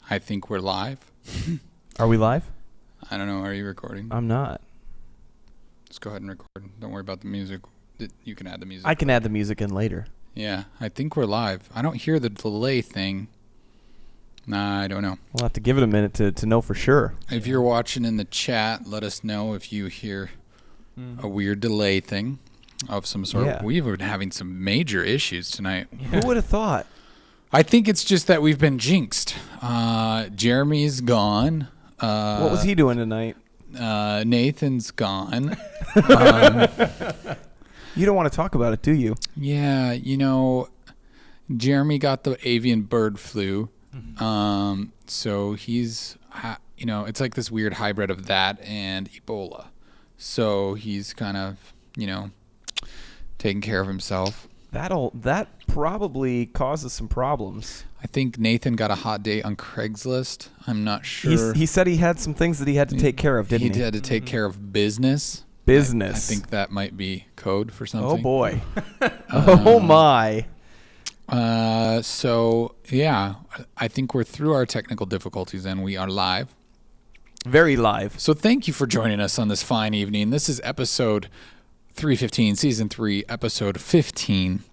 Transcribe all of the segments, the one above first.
I think we're live. Are we live? I don't know. Are you recording? I'm not. Just go ahead and record. Don't worry about the music. You can add the music. I can add the music in later. Yeah, I think we're live. I don't hear the delay thing. Nah, I don't know. We'll have to give it a minute to know for sure. If you're watching in the chat, let us know if you hear a weird delay thing of some sort. Yeah. We've been having some major issues tonight. Yeah. Who would have thought? I think it's just that we've been jinxed. Jeremy's gone. What was he doing tonight? Nathan's gone. You don't want to talk about it, do you? Yeah, Jeremy got the avian bird flu. So he's, it's like this weird hybrid of that and Ebola. So he's kind of, taking care of himself. That probably causes some problems. I think Nathan got a hot date on Craigslist. I'm not sure. He said he had some things that he had to take care of, didn't he? He had to take care of business. Business. I think that might be code for something. Oh, boy. Oh, my. So, yeah, I think we're through our technical difficulties and we are live. Very live. So thank you for joining us on this fine evening. This is episode 315, season 3, episode 15.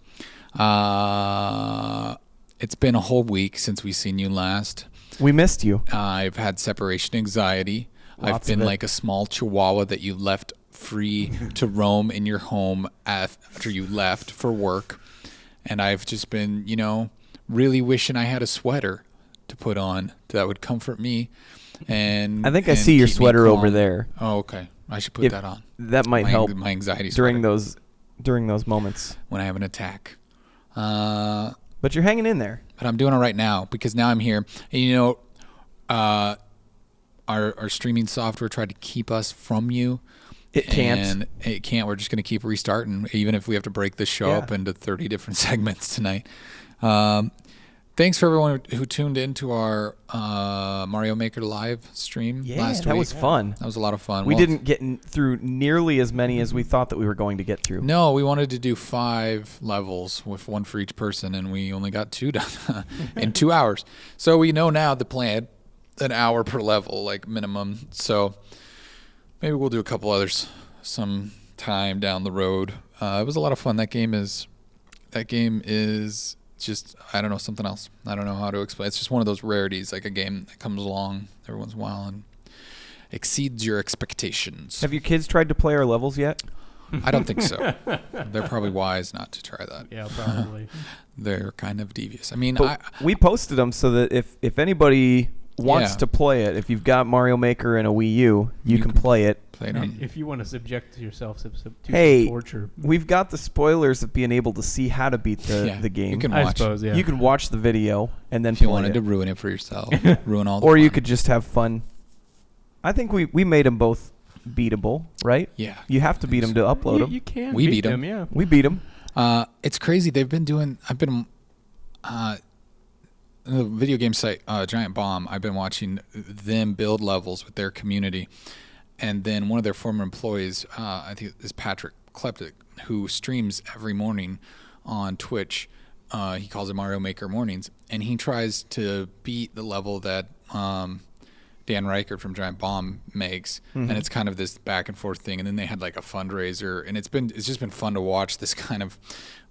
It's been a whole week since we've seen you last. We missed you. I've had separation anxiety. I've been like a small chihuahua that you left free to roam in your home after you left for work. And I've just been, really wishing I had a sweater to put on that would comfort me. And I think I see your sweater over there. Oh, okay. I should put that on. That might help my anxiety during those moments when I have an attack. But you're hanging in there. But I'm doing it right now because now I'm here. And our streaming software tried to keep us from you. It can't. And it can't. We're just going to keep restarting, even if we have to break the show up into 30 different segments tonight. Thanks for everyone who tuned into our Mario Maker live stream last week. That was fun. That was a lot of fun. We didn't get through nearly as many as we thought that we were going to get through. No, we wanted to do 5 levels with one for each person, and we only got 2 done in 2 hours. So we know now the plan, an hour per level, like minimum. So maybe we'll do a couple others some time down the road. It was a lot of fun. That game is just, I don't know, something else. I don't know how to explain. It's just one of those rarities, like a game that comes along every once in a while and exceeds your expectations. Have your kids tried to play our levels yet? I don't think so. They're probably wise not to try that. Yeah, probably. They're kind of devious. I mean, we posted them so that if anybody wants to play it, if you've got Mario Maker and a Wii U, you can play it. If you want to subject yourself to torture. We've got the spoilers of being able to see how to beat the game. You can watch. I suppose, yeah. You can watch the video and then if you wanted to ruin it for yourself, ruin all the or fun. You could just have fun. I think we made them both beatable, right? Yeah. You have to beat them to upload them. You can We beat beat 'em. them, yeah. We beat them. It's crazy. I've been the video game site Giant Bomb. I've been watching them build levels with their community. And then one of their former employees, I think is Patrick Kleptic, who streams every morning on Twitch. He calls it Mario Maker Mornings. And he tries to beat the level that Dan Reichert from Giant Bomb makes. Mm-hmm. And it's kind of this back and forth thing. And then they had like a fundraiser. And it's just been fun to watch this kind of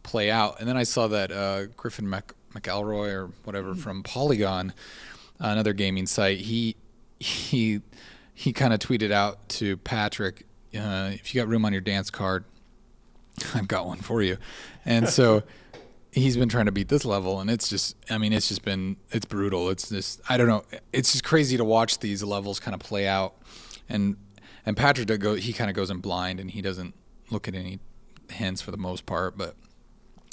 play out. And then I saw that Griffin McElroy or whatever from Polygon, another gaming site, he kind of tweeted out to Patrick, if you got room on your dance card, I've got one for you. And so he's been trying to beat this level, and it's brutal. It's just, I don't know. It's just crazy to watch these levels kind of play out. And Patrick, he kind of goes in blind, and he doesn't look at any hints for the most part. But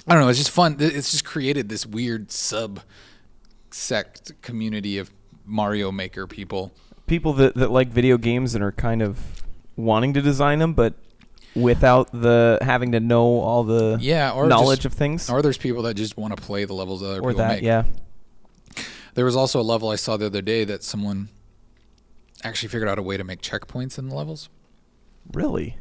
I don't know. It's just fun. It's just created this weird sub-sect community of Mario Maker people. People that like video games and are kind of wanting to design them, but without the having to know all the knowledge of things. Or there's people that just want to play the levels that other people make. Yeah. There was also a level I saw the other day that someone actually figured out a way to make checkpoints in the levels. Really?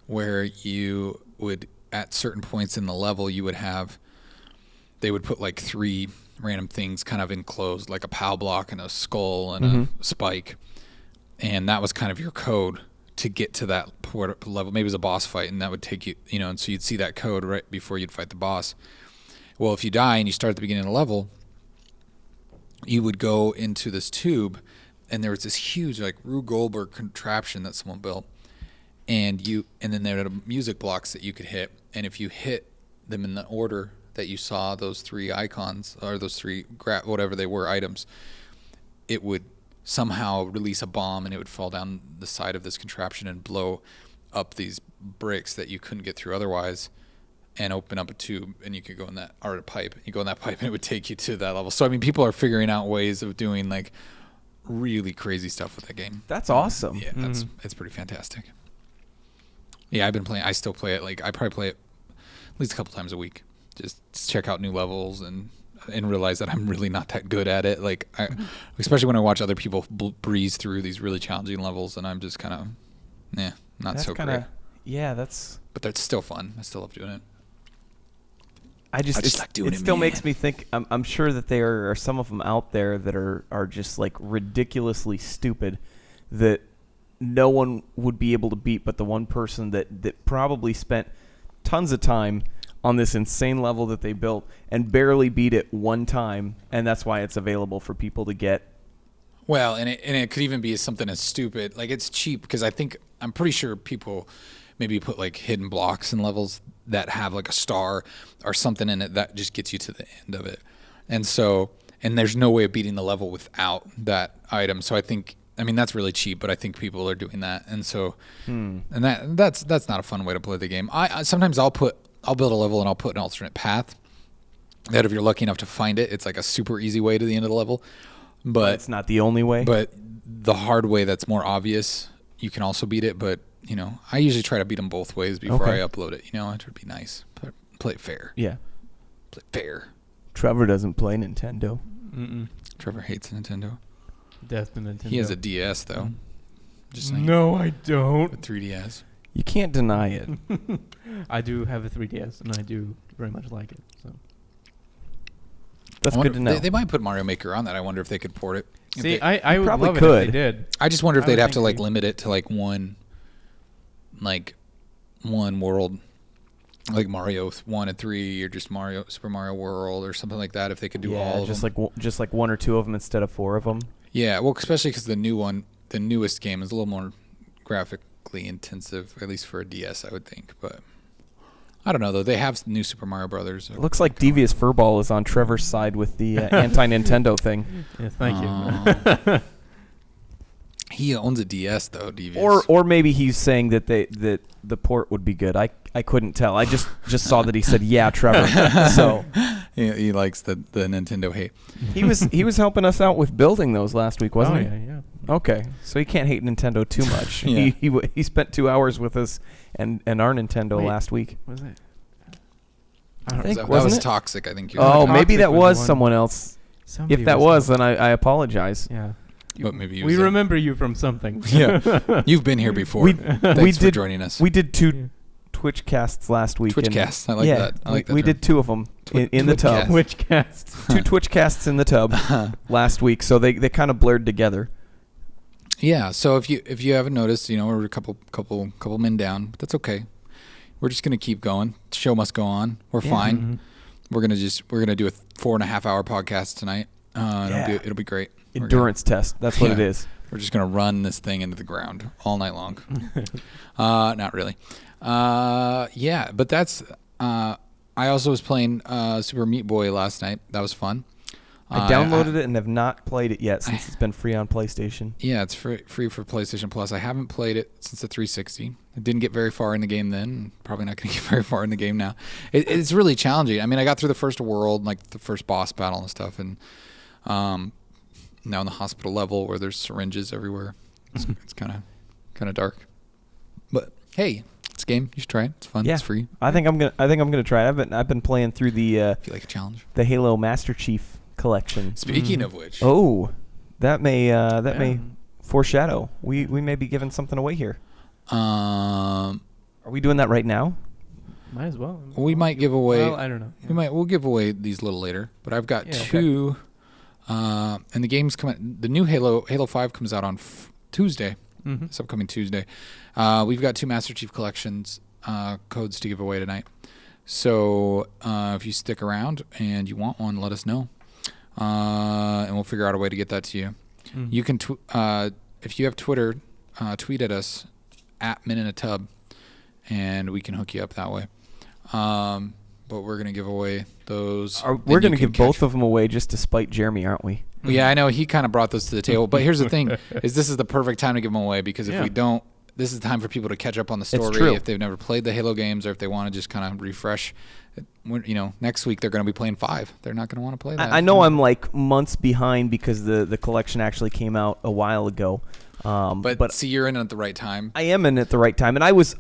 Where you would, at certain points in the level, they would put like 3 random things kind of enclosed, like a POW block and a skull and a spike. And that was kind of your code to get to that level. Maybe it was a boss fight, and that would take you, and so you'd see that code right before you'd fight the boss. Well, if you die and you start at the beginning of the level, you would go into this tube, and there was this huge, like, Rube Goldberg contraption that someone built. And then there were music blocks that you could hit. And if you hit them in the order that you saw those 3 icons, or those 3, whatever they were, items, it would somehow release a bomb, and it would fall down the side of this contraption and blow up these bricks that you couldn't get through otherwise, and open up a tube, and you could go in that, or a pipe. You go in that pipe, and it would take you to that level. So, I mean, people are figuring out ways of doing, like, really crazy stuff with that game. That's awesome. Yeah, it's pretty fantastic. Yeah, I still play it. Like, I probably play it at least a couple times a week. Just check out new levels and realize that I'm really not that good at it. Like, especially when I watch other people breeze through these really challenging levels, and I'm just kind of, not so great. Yeah, that's. But that's still fun. I still love doing it. I just like doing it. It still makes me think. I'm sure that there are some of them out there that are just like ridiculously stupid, that no one would be able to beat, but the one person that probably spent tons of time on this insane level that they built and barely beat it one time, and that's why it's available for people to get. Well, and it could even be something as stupid, like, it's cheap, because I'm pretty sure people maybe put, like, hidden blocks in levels that have, like, a star or something in it that just gets you to the end of it. And so, and there's no way of beating the level without that item. So I think, that's really cheap, but I think people are doing that. And so, and that's not a fun way to play the game. Sometimes I'll build a level and I'll put an alternate path that if you're lucky enough to find it, it's like a super easy way to the end of the level. But it's not the only way. But the hard way that's more obvious, you can also beat it. But, I usually try to beat them both ways before I upload it. It would be nice. Play it fair. Yeah. Play it fair. Trevor doesn't play Nintendo. Trevor hates Nintendo. Death to Nintendo. He has a DS, though. Just saying. No, I don't. A 3DS. You can't deny it. I do have a 3DS, and I do very much like it. So that's good to know. They might put Mario Maker on that. I wonder if they could port it. See, I would probably love could. it if they did. I just wonder if they'd have to, like, limit it to, like, one world, like Mario 1 and 3, or just Super Mario World, or something like that. If they could do all of them, just like 1 or 2 of them instead of 4 of them. Yeah, well, especially because the newest game is a little more graphically intensive, at least for a DS, I would think. But I don't know, though. They have new Super Mario Brothers. It looks like Devious Furball is on Trevor's side with the anti-Nintendo thing. Yeah, thank you. He owns a DS, though, Devious. Or maybe he's saying that the port would be good. I couldn't tell. I just saw that he said, "Yeah, Trevor." So he likes the Nintendo hate. He was helping us out with building those last week, wasn't he? Yeah. Okay, so he can't hate Nintendo too much. Yeah. He spent 2 hours with us and our Nintendo last week. Was it? I think that wasn't was it? Toxic. I think. Maybe that was someone else. Somebody if that was, then I apologize. Yeah. But maybe we remember you from something. Yeah, you've been here before. Thanks for joining us. We did 2 Twitch casts last week. Twitch casts, I like that. I like that. We did 2 of them in the tub. Twitch casts. 2 Twitch casts in the tub last week, so they kind of blurred together. Yeah. So if you haven't noticed, we're a couple men down, but that's okay. We're just gonna keep going. The show must go on. We're fine. We're gonna do a 4.5 hour podcast tonight. It'll be great. Endurance test. That's what it is. We're just going to run this thing into the ground all night long. Not really. But that's... I also was playing Super Meat Boy last night. That was fun. I downloaded it and have not played it yet since it's been free on PlayStation. Yeah, it's free for PlayStation Plus. I haven't played it since the 360. I didn't get very far in the game then. Probably not going to get very far in the game now. It's really challenging. I got through the first world, like the first boss battle and stuff, and... now in the hospital level where there's syringes everywhere. It's kind of dark. But hey, it's a game. You should try it. It's fun. Yeah. It's free. I think I'm gonna try it. I've been playing through the if you like a challenge, the Halo Master Chief collection. Speaking of which, that may foreshadow. We may be giving something away here. Are we doing that right now? Might as well. We might give away. Well, I don't know. Yeah. We'll give away these a little later. But I've got two. And the game's coming. The new Halo 5 comes out on Tuesday. Mm-hmm. This upcoming Tuesday. We've got 2 Master Chief Collections codes to give away tonight. So if you stick around and you want one, let us know, and we'll figure out a way to get that to you. Mm-hmm. You can, if you have Twitter, tweet at us at @MinInATub, and we can hook you up that way. But we're gonna give away those. We're gonna give both of them away just to spite Jeremy, aren't we? Well, yeah, I know he kind of brought those to the table. But here's the thing: is this is the perfect time to give them away because if we don't. This is the time for people to catch up on the story if they've never played the Halo games or if they want to just kind of refresh. Next week they're going to be playing 5. They're not going to want to play that. I know I'm like months behind because the collection actually came out a while ago. But see, you're in at the right time. I am in at the right time, and I was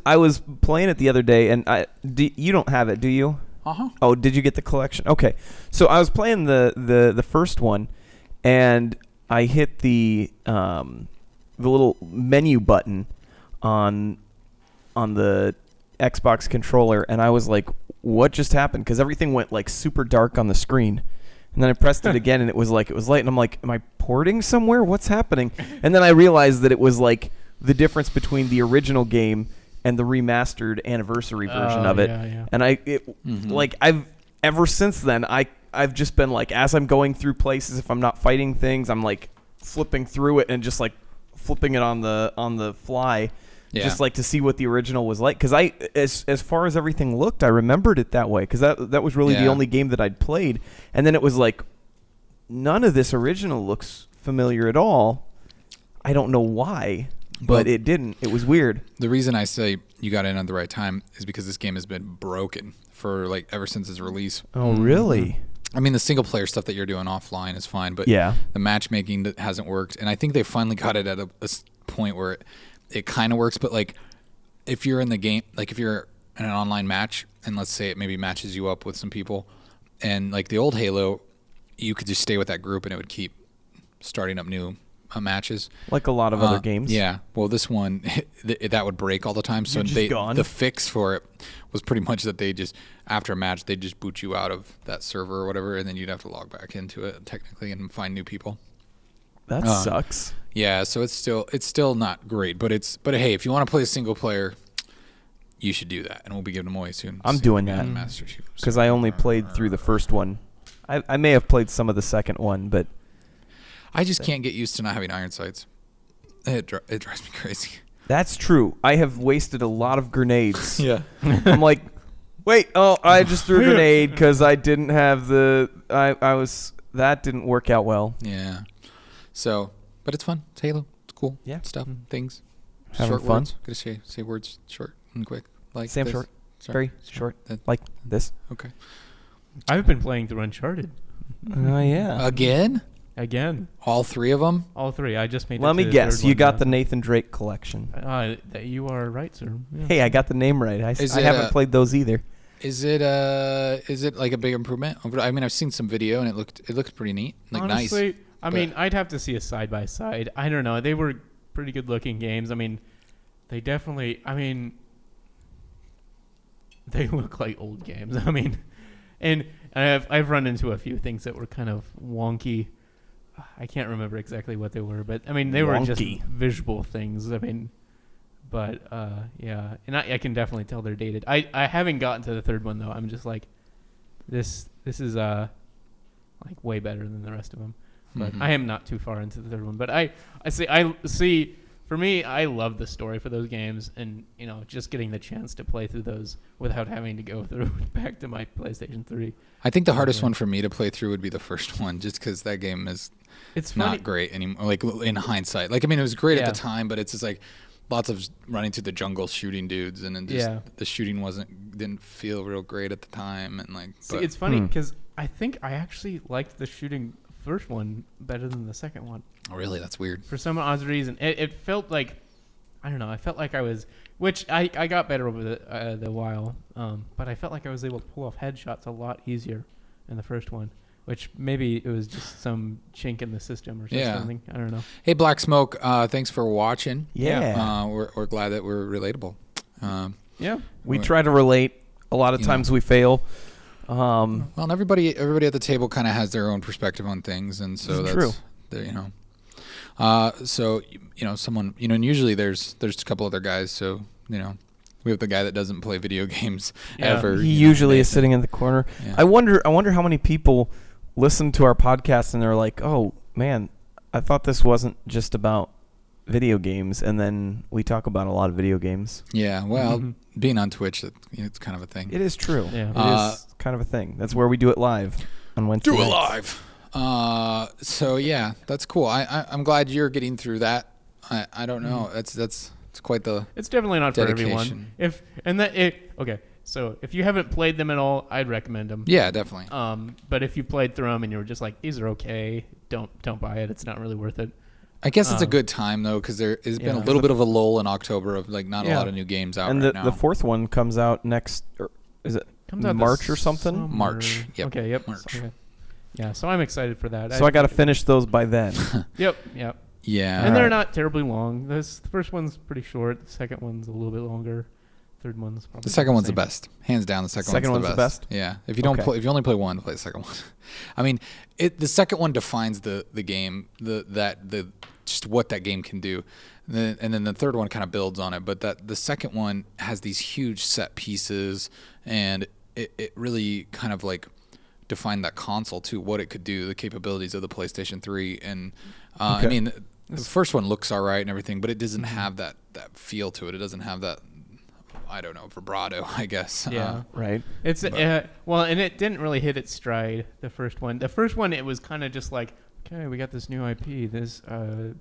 playing it the other day, and you don't have it, do you? Uh-huh. Oh, did you get the collection? Okay, so I was playing the first one, and I hit the little menu button on the Xbox controller, and I was like, what just happened? Because everything went like super dark on the screen. And then I pressed it again, and it was light, and I'm like, am I porting somewhere? What's happening? And then I realized that it was like the difference between the original game and the remastered anniversary version of it. Yeah. And like I've ever since then I've just been like, as I'm going through places, if I'm not fighting things, I'm like flipping through it and just like flipping it on the fly. Yeah. Just like to see what the original was like, because as far as everything looked, I remembered it that way, because that was really the only game that I'd played, and then it was like, none of this original looks familiar at all. I don't know why, but it didn't. It was weird. The reason I say you got in at the right time is because this game has been broken for like ever since its release. Oh, really? I mean, the single player stuff that you're doing offline is fine, but the matchmaking that hasn't worked, and I think they finally got it at a point where it kind of works, but like if you're in the game, like if you're in an online match and let's say it maybe matches you up with some people, and like the old Halo, you could just stay with that group and it would keep starting up new matches. Like a lot of other games. Yeah. Well, this one, that would break all the time. So the fix for it was pretty much that they just, after a match, they just boot you out of that server or whatever, and then you'd have to log back into it technically and find new people. That sucks. Yeah, so it's still not great, but hey, if you want to play a single player, you should do that, and we'll be giving them away soon. I'm doing that because I only played through the first one. I may have played some of the second one, but I just can't get used to not having iron sights. It drives me crazy. That's true. I have wasted a lot of grenades. Yeah, I'm like, wait, I just threw a grenade because I didn't have that didn't work out well. Yeah. So, but it's fun. It's Halo. It's cool. Yeah. Stuff, things. Having short fun. Words. Gotta say words short and quick. Like Sam this. short. Very short. Like this. Okay. I've been playing through Uncharted. Oh, yeah. Again. All 3 of them? All 3. I just made Let it me to guess. the You third got one the Nathan Drake collection. You are right, sir. Yeah. Hey, I got the name right. I haven't played those either. Is it like a big improvement? I mean, I've seen some video and it looked pretty neat. Like Honestly, nice. I mean, I'd have to see a side by side. I don't know. They were pretty good looking games. I mean, they definitely. I mean, they look like old games. I mean, and I've run into a few things that were kind of wonky. I can't remember exactly what they were, but I mean, they were just visual things. I mean, but yeah, and I can definitely tell they're dated. I haven't gotten to the third one though. I'm just like, this is like way better than the rest of them. But I am not too far into the third one. But I see. For me, I love the story for those games, and just getting the chance to play through those without having to go through back to my PlayStation 3. I think the hardest one for me to play through would be the first one, just because that game is not great anymore. Like in hindsight, like I mean, it was great at the time, but it's just like lots of running through the jungle shooting dudes, and then just the shooting didn't feel real great at the time, and like. See, it's funny because I think I actually liked the shooting first one better than the second one. Oh, really? That's weird. For some odd reason, it felt like, I don't know. I felt like I was, which I got better over the while, but I felt like I was able to pull off headshots a lot easier in the first one. Which maybe it was just some chink in the system or something. I don't know. Hey, Black Smoke, thanks for watching. Yeah. We're glad that we're relatable. Yeah. We try to relate A lot of times we fail. Well, and everybody at the table kind of has their own perspective on things, and so that's true. So someone, and usually there's a couple other guys. So we have the guy that doesn't play video games ever. He usually is sitting in the corner. Yeah. I wonder how many people listen to our podcast and they're like, "Oh man, I thought this wasn't just about video games," and then we talk about a lot of video games. Yeah, well, being on Twitch, it's kind of a thing. It is true. Yeah. It is kind of a thing. That's where we do it live on Wednesday. Do it nights. live. So yeah, that's cool. I'm glad you're getting through that. I don't know. It's quite the. It's definitely not dedication. for everyone. Okay. So if you haven't played them at all, I'd recommend them. Yeah, definitely. But if you played through them and you were just like, these are okay, don't buy it. It's not really worth it. I guess it's a good time though, because there has been a little bit of a lull in October of like not a lot of new games out and right now. the fourth one comes out next. Is it Comes out March or something? summer. March. Yep. Okay. Yep. March. Okay. Yeah. So I'm excited for that. So I got to finish those by then. Yep. Yeah. And they're not terribly long. The first one's pretty short. The second one's a little bit longer. Third one's probably The second one's the same. best, hands down. The second Second one's the best. Yeah. If you don't Okay. if you only play one, play the second one. I mean, the second one defines the game, just what that game can do, and then the third one kind of builds on it. But the second one has these huge set pieces, and it really kind of like defined that console too, what it could do, the capabilities of the PlayStation 3, and I mean, the first one looks all right and everything, but it doesn't have that feel to it. It doesn't have that. I don't know, vibrato, I guess. Yeah. Right. It's and it didn't really hit its stride. The first one, it was kind of just like, okay, we got this new IP. This, And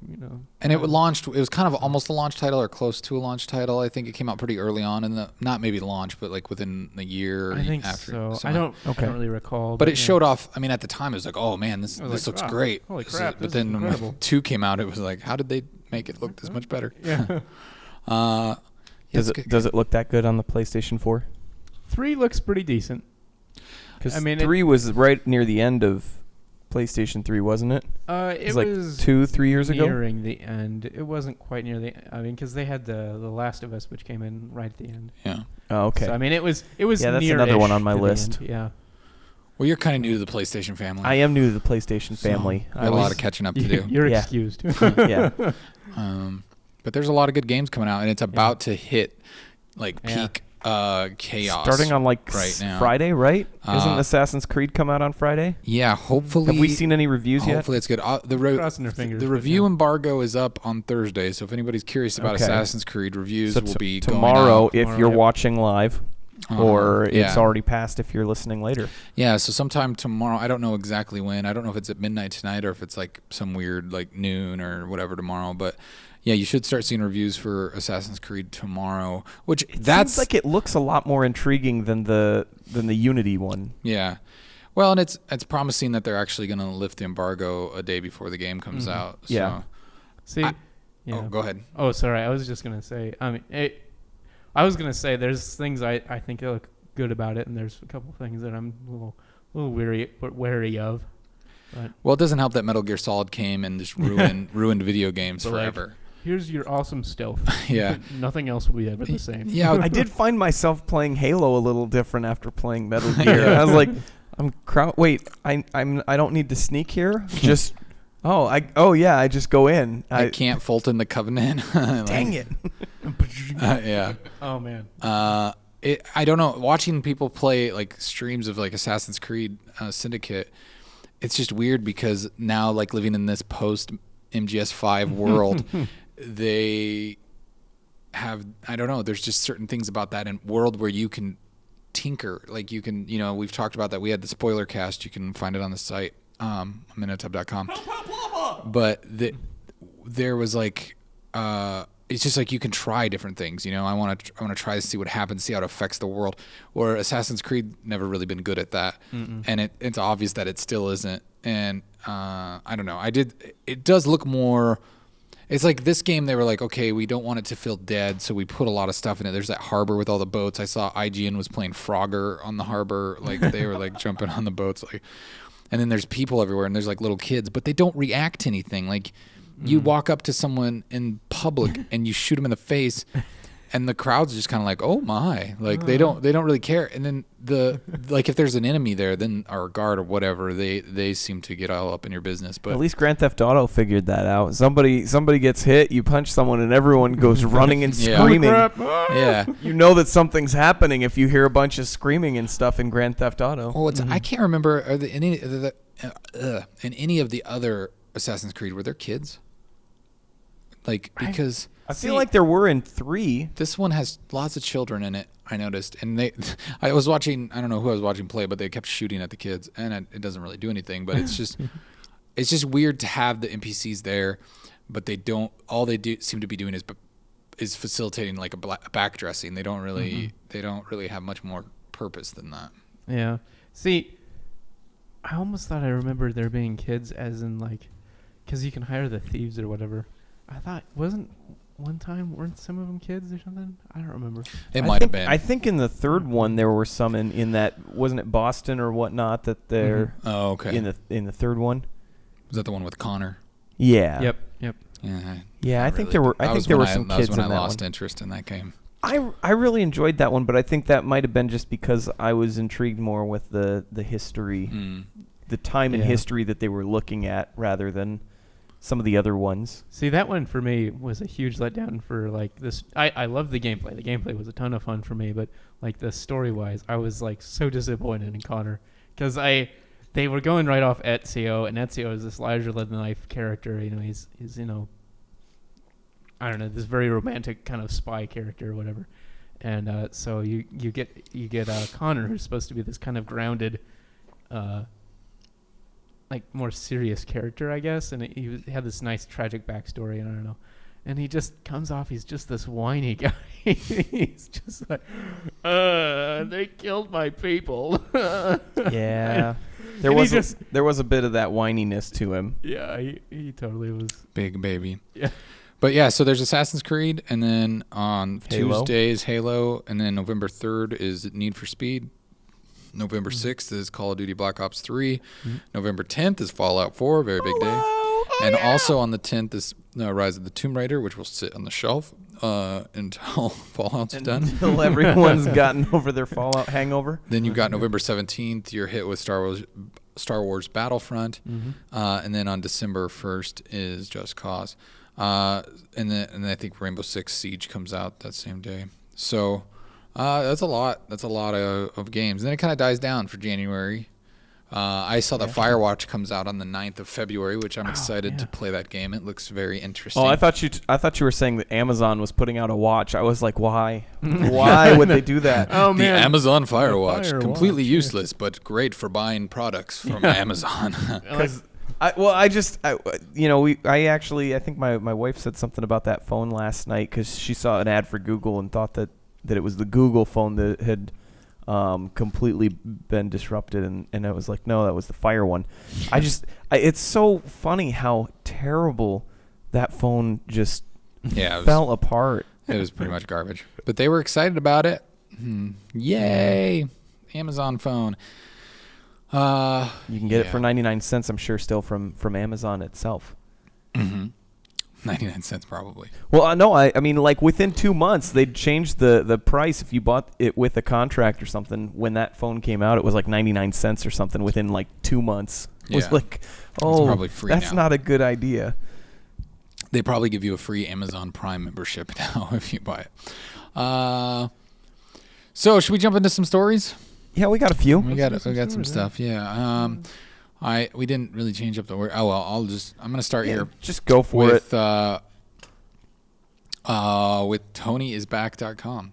it launched. It was kind of almost a launch title or close to a launch title. I think it came out pretty early on in not maybe launch, but like within a year. I think after. so. I don't really recall. But it showed off. I mean, at the time, it was like, oh man, this looks great. Holy crap! But then when 2 came out, it was like, how did they make it look this much better? Yeah. Does it look that good on the PlayStation 4? 3 looks pretty decent. Because 3 was right near the end of PlayStation 3, wasn't it? It was like 2-3 years ago. Nearing the end. It wasn't quite near the. I mean, because they had the Last of Us, which came in right at the end. Yeah. Oh, okay. So I mean, it was. Yeah, that's another one on my list. Yeah. Well, you're kind of new to the PlayStation family. I am new to the PlayStation family. I have a lot of catching up to do. You're excused. Yeah. But there's a lot of good games coming out, and it's about to hit like peak chaos. Starting on like right now. Friday, right? Isn't Assassin's Creed come out on Friday? Yeah, hopefully. Have we seen any reviews yet? Hopefully it's good. Crossing their fingers. The review embargo is up on Thursday, so if anybody's curious about Assassin's Creed, reviews will be tomorrow going if you're watching live. Or it's yeah. already passed if you're listening later. Yeah, so sometime tomorrow. I don't know exactly when. I don't know if it's at midnight tonight or if it's like some weird like noon or whatever tomorrow. But yeah, you should start seeing reviews for Assassin's Creed tomorrow. Which seems like it looks a lot more intriguing than the Unity one. Yeah, well, and it's promising that they're actually going to lift the embargo a day before the game comes out. So. Yeah. See. Oh, go ahead. Oh, sorry. I was just gonna say. I was gonna say there's things I think look good about it, and there's a couple things that I'm a little wary of. But well, it doesn't help that Metal Gear Solid came and just ruined video games forever. Like, here's your awesome stealth. Yeah. Nothing else will be ever the same. Yeah. I did find myself playing Halo a little different after playing Metal Gear. I was like, I don't need to sneak here. Just I just go in. I can't Fulton the Covenant. Dang it. Yeah. Oh man. I don't know. Watching people play like streams of like Assassin's Creed Syndicate, it's just weird because now like living in this post MGS5 world, they have I don't know. There's just certain things about that world where you can tinker. Like you can, we've talked about that. We had the spoiler cast. You can find it on the site. Minutub.com. But there was like it's just like you can try different things. I want to try to see what happens, see how it affects the world. Where Assassin's Creed never really been good at that, and it's obvious that it still isn't. And I don't know. It does look more. It's like this game. They were like, okay, we don't want it to feel dead, so we put a lot of stuff in it. There's that harbor with all the boats. I saw IGN was playing Frogger on the harbor, like they were like jumping on the boats, like. And then there's people everywhere, and there's like little kids, but they don't react to anything. Like you walk up to someone in public and you shoot them in the face, and the crowd's just kind of like, oh my, like they don't really care. And then like if there's an enemy there, then or a guard or whatever, they seem to get all up in your business. But at least Grand Theft Auto figured that out. Somebody gets hit, you punch someone, and everyone goes running and screaming. Yeah, you know that something's happening if you hear a bunch of screaming and stuff in Grand Theft Auto. Well, I can't remember in any of the other Assassin's Creed were there kids? Like because. I feel like there were in 3. This one has lots of children in it, I noticed. And I was watching, I don't know who I was watching play, but they kept shooting at the kids. And it doesn't really do anything, but it's just weird to have the NPCs there, but all they do seem to be doing is facilitating like a backdressing. They don't really have much more purpose than that. Yeah. See, I almost thought I remembered there being kids as in like, because you can hire the thieves or whatever. I thought, weren't some of them kids or something? I don't remember. It might have been. I think in the 3rd one there were some in that, wasn't it Boston or whatnot that they're Oh, okay. in the 3rd one? Was that the one with Connor? Yeah. Yep. Yeah, I think there were some kids in that one. That was when I lost interest in that game. I really enjoyed that one, but I think that might have been just because I was intrigued more with the history, the time in history that they were looking at rather than some of the other ones. See, that one for me was a huge letdown for like this. I loved the gameplay. The gameplay was a ton of fun for me, but like the story-wise, I was like so disappointed in Connor because they were going right off Ezio, and Ezio is this larger-than-life character. You know, he's I don't know, this very romantic kind of spy character or whatever. And so you get Connor, who's supposed to be this kind of grounded, like more serious character, I guess. And he had this nice tragic backstory, and I don't know. And he just comes off, he's just this whiny guy. He's just like, they killed my people. Yeah. There was a bit of that whininess to him. Yeah, he totally was. Big baby. Yeah. But yeah, so there's Assassin's Creed, and then on Halo. Tuesday is Halo, and then November 3rd is Need for Speed. November 6th is Call of Duty Black Ops 3. November 10th is Fallout 4, very big day. And also on the 10th is Rise of the Tomb Raider, which will sit on the shelf until Fallout's done. Until everyone's gotten over their Fallout hangover. Then you've got November 17th, you're hit with Star Wars Battlefront. And then on December 1st is Just Cause. And then I think Rainbow Six Siege comes out that same day. So that's a lot. That's a lot of games. And then it kind of dies down for January. I saw that Firewatch comes out on the 9th of February, which I'm excited to play that game. It looks very interesting. Oh, I thought you were saying that Amazon was putting out a watch. I was like, why? Why would they do that? Oh, man. The Amazon Firewatch, completely Firewatch, useless, but great for buying products from Amazon. I think my wife said something about that phone last night because she saw an ad for Google and thought that it was the Google phone that had completely been disrupted, and I was like, no, that was the Fire one. It's so funny how terrible that phone just fell apart. It was pretty much garbage, but they were excited about it. Yay, Amazon phone. You can get it for 99 cents, I'm sure, still from Amazon itself. 99 cents probably. Well, no, I mean, like within 2 months, they'd changed the price. If you bought it with a contract or something, when that phone came out, it was like 99 cents or something within like 2 months. It was like, probably free that's now. not a good idea. They probably give you a free Amazon Prime membership now if you buy it. So should we jump into some stories? Yeah, we got a few. We got some stuff. Yeah. We didn't really change up the word. Oh well, I'm gonna start here. Just go for it. With TonyIsBack.com.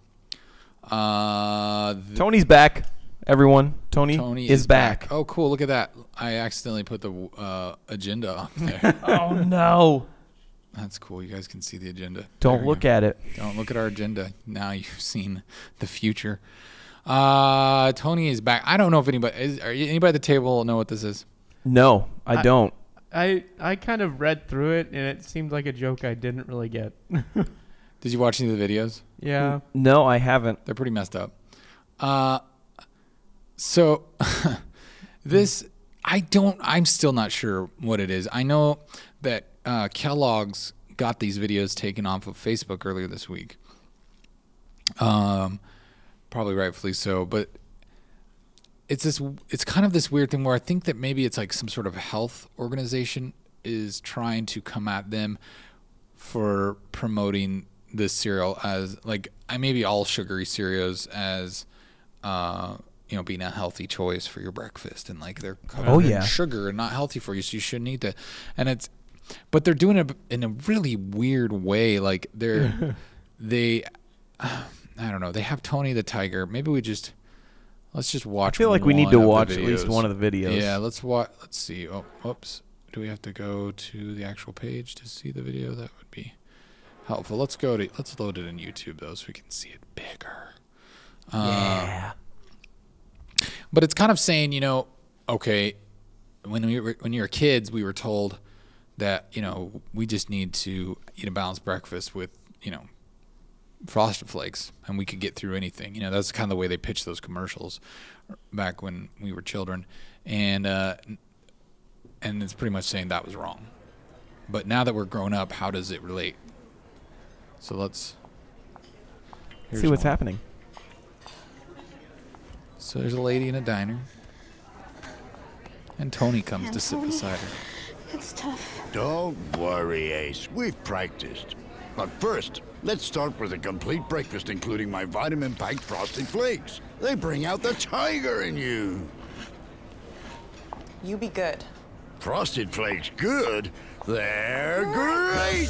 Tony's back, everyone. Tony is back. Oh, cool! Look at that. I accidentally put the agenda up there. Oh no. That's cool. You guys can see the agenda. Don't look at it. Don't look at our agenda. Now you've seen the future. Tony is back. I don't know if anybody at the table know what this is? No, I don't. I kind of read through it, and it seemed like a joke I didn't really get. Did you watch any of the videos? Yeah. No, I haven't. They're pretty messed up. So this, I'm still not sure what it is. I know that Kellogg's got these videos taken off of Facebook earlier this week. Probably rightfully so, but it's kind of this weird thing where I think that maybe it's like some sort of health organization is trying to come at them for promoting this cereal as like maybe all sugary cereals as being a healthy choice for your breakfast, and like they're covered in sugar and not healthy for you, so you shouldn't eat that. But they're doing it in a really weird way. Like they I don't know. They have Tony the Tiger. Maybe let's just watch. I feel like we need to watch at least one of the videos. Yeah, let's watch. Let's see. Oh, whoops. Do we have to go to the actual page to see the video? That would be helpful. Let's load it in YouTube though, so we can see it bigger. Yeah. But it's kind of saying, okay, when you were kids, we were told that we just need to eat a balanced breakfast with Frosted Flakes, and we could get through anything. That's kind of the way they pitched those commercials back when we were children, and it's pretty much saying that was wrong. But now that we're grown up, how does it relate? So let's see what's happening. So there's a lady in a diner, and Tony comes to sit beside her. It's tough. Don't worry, Ace. We've practiced. But first, let's start with a complete breakfast, including my vitamin-packed Frosted Flakes. They bring out the tiger in you. You be good. Frosted Flakes good? They're great!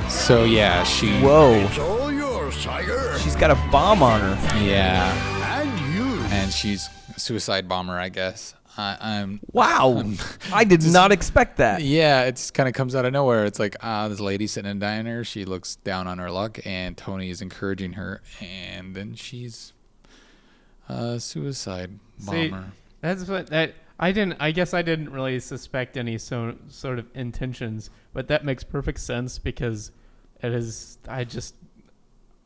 So yeah, Whoa. It's all yours, Tiger. She's got a bomb on her. Yeah. And you. And she's a suicide bomber, I guess. Wow. I did not expect that. Yeah, it just kind of comes out of nowhere. It's like, this lady sitting in a diner, she looks down on her luck, and Tony is encouraging her, and then she's a suicide bomber. See, that's what I guess I didn't really suspect any sort of intentions, but that makes perfect sense because it is.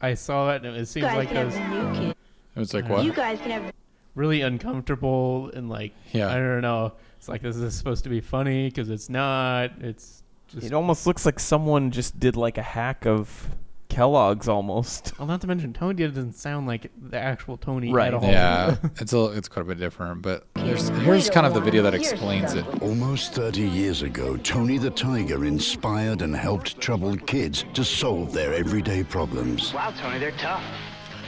I saw it and it seems like those. It was like what? You guys can have Really uncomfortable and like I don't know. It's like, this is supposed to be funny because it's not. It's just. It almost looks like someone just did like a hack of Kellogg's almost. Well, not to mention Tony doesn't sound like the actual Tony Right. at all. Yeah, it's quite a bit different. But here's kind of the video that explains it. Almost 30 years ago, Tony the Tiger inspired and helped troubled kids to solve their everyday problems. Wow, Tony, they're tough.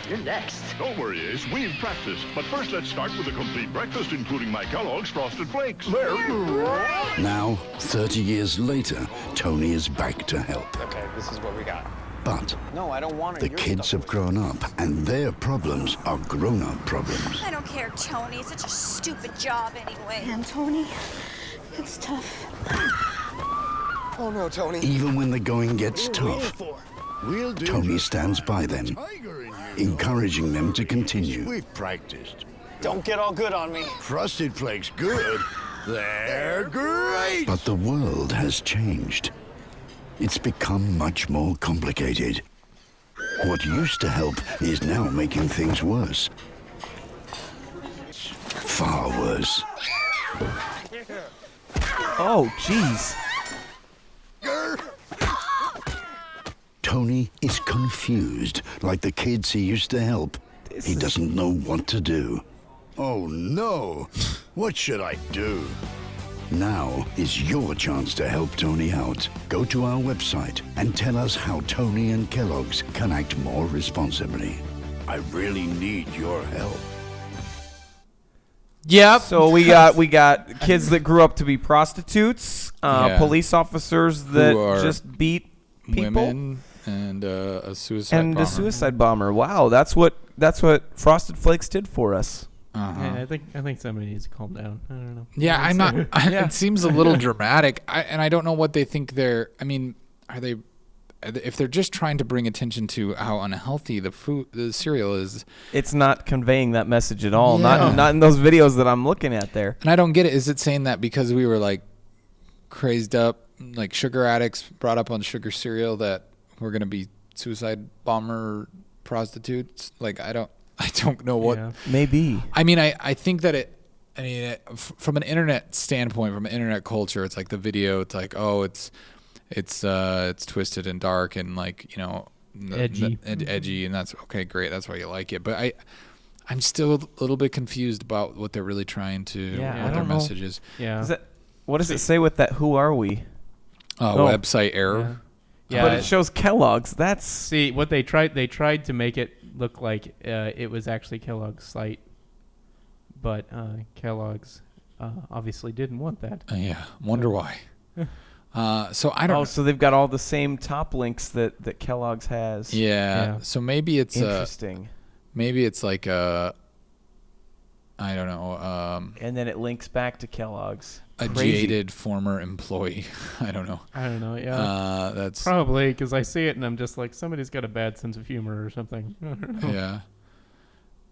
You're next. Don't worry, Ace. We've practiced. But first, let's start with a complete breakfast, including my Kellogg's Frosted Flakes. Now, 30 years later, Tony is back to help. Okay, this is what we got. But No, I don't want it. the kids have grown up, and their problems are grown-up problems. I don't care, Tony. It's such a stupid job anyway. and Tony. It's tough. Oh no, Tony. Even when the going gets tough, We'll do Tony stands by them, encouraging them to continue. We've practiced. Don't get all good on me. Frosted Flakes good? They're great! But the world has changed. It's become much more complicated. What used to help is now making things worse. Far worse. Oh, jeez. Tony is confused, like the kids he used to help. He doesn't know what to do. Oh no! What should I do? Now is your chance to help Tony out. Go to our website and tell us how Tony and Kellogg's can act more responsibly. I really need your help. Yep. So we got kids that grew up to be prostitutes, police officers that just beat people, women, and a suicide and bomber. a suicide bomber. Wow, that's what Frosted Flakes did for us. Yeah, I think somebody needs to calm down. I don't know. Yeah, I'm not. It seems a little dramatic, and I don't know what they think they're. I mean, are they? If they're just trying to bring attention to how unhealthy the cereal is, it's not conveying that message at all. Yeah. Not in those videos that I'm looking at there. And I don't get it. Is it saying that because we were like crazed up, like sugar addicts brought up on sugar cereal, that we're gonna be suicide bomber prostitutes? Like I don't know what. Yeah. Maybe. I mean, I think that from an internet standpoint, from an internet culture, it's like the video. It's like, oh, it's it's twisted and dark and like Edgy. edgy, and that's okay, great. That's why you like it. But I'm still a little bit confused about what they're really trying to, what their message is. Yeah. What does it say with that? Who are we? Website error. Yeah. But it shows Kellogg's. See what they tried. They tried to make it look like it was actually Kellogg's site, but Kellogg's obviously didn't want that. Yeah, wonder why. So I don't. Oh, so they've got all the same top links that Kellogg's has. Yeah. So maybe it's interesting. Maybe it's like I don't know. And then it links back to Kellogg's. A jaded former employee. I don't know. Yeah. That's probably because I see it and I'm just like, somebody's got a bad sense of humor or something. I don't know. Yeah.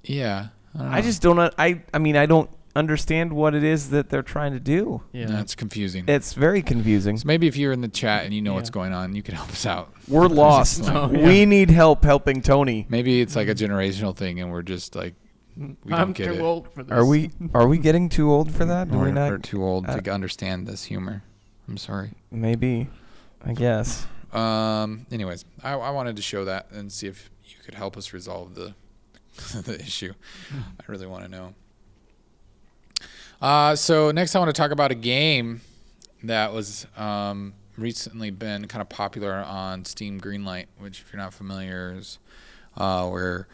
Yeah. I just don't. I mean, I don't understand what it is that they're trying to do. Yeah. That's confusing. It's very confusing. So maybe if you're in the chat and you know what's going on, you can help us out. We're lost. We need help helping Tony. Maybe it's like a generational thing, and we're just like, we don't get it. I'm too old for this. Are we getting too old for that? Do we not? We're too old to understand this humor. I'm sorry. Maybe. I guess. Anyways, I wanted to show that and see if you could help us resolve the issue. I really want to know. So next I want to talk about a game that was recently been kind of popular on Steam Greenlight, which if you're not familiar is where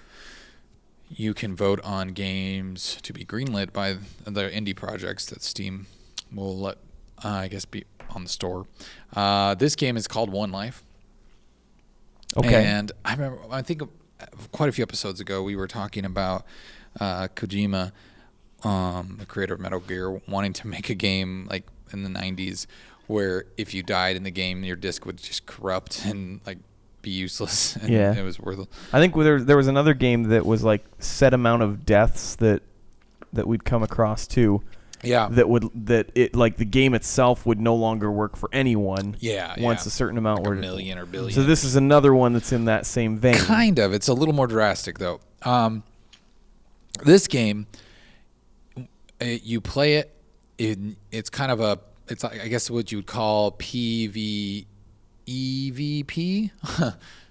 you can vote on games to be greenlit by the indie projects that Steam will let, I guess, be on the store. This game is called One Life. Okay. And I think quite a few episodes ago we were talking about Kojima, the creator of Metal Gear, wanting to make a game like in the 90s where if you died in the game, your disc would just corrupt and like be useless. And yeah. It was worthless. I think there was another game that was like set amount of deaths that we'd come across too. Yeah. That it like the game itself would no longer work for anyone. Yeah. Once a certain amount like were a million or billion. So this is another one that's in that same vein. Kind of. It's a little more drastic though. This game, you play it. It's kind of it's like, I guess what you would call PvEVP.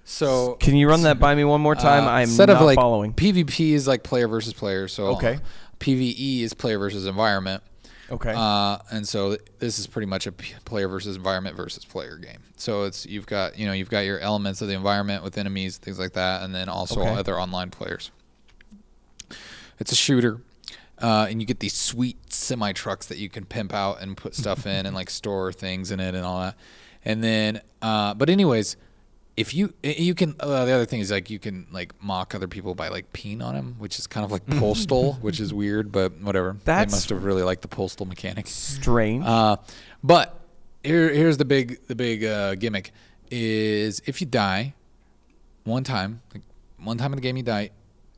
So can you run that by me one more time? I'm not following. PvP is like player versus player. So okay. PvE is player versus environment. Okay. And so this is pretty much a player versus environment versus player game. So you've got your elements of the environment with enemies, things like that, and then also other online players. It's a shooter. And you get these sweet semi trucks that you can pimp out and put stuff in and like store things in it and all that. And then, but anyways, if you can, the other thing is like you can like mock other people by like peeing on them, which is kind of like Postal, which is weird, but whatever. They must have really liked the Postal mechanics. Strange. But here's the big gimmick is if you die one time in the game, you die,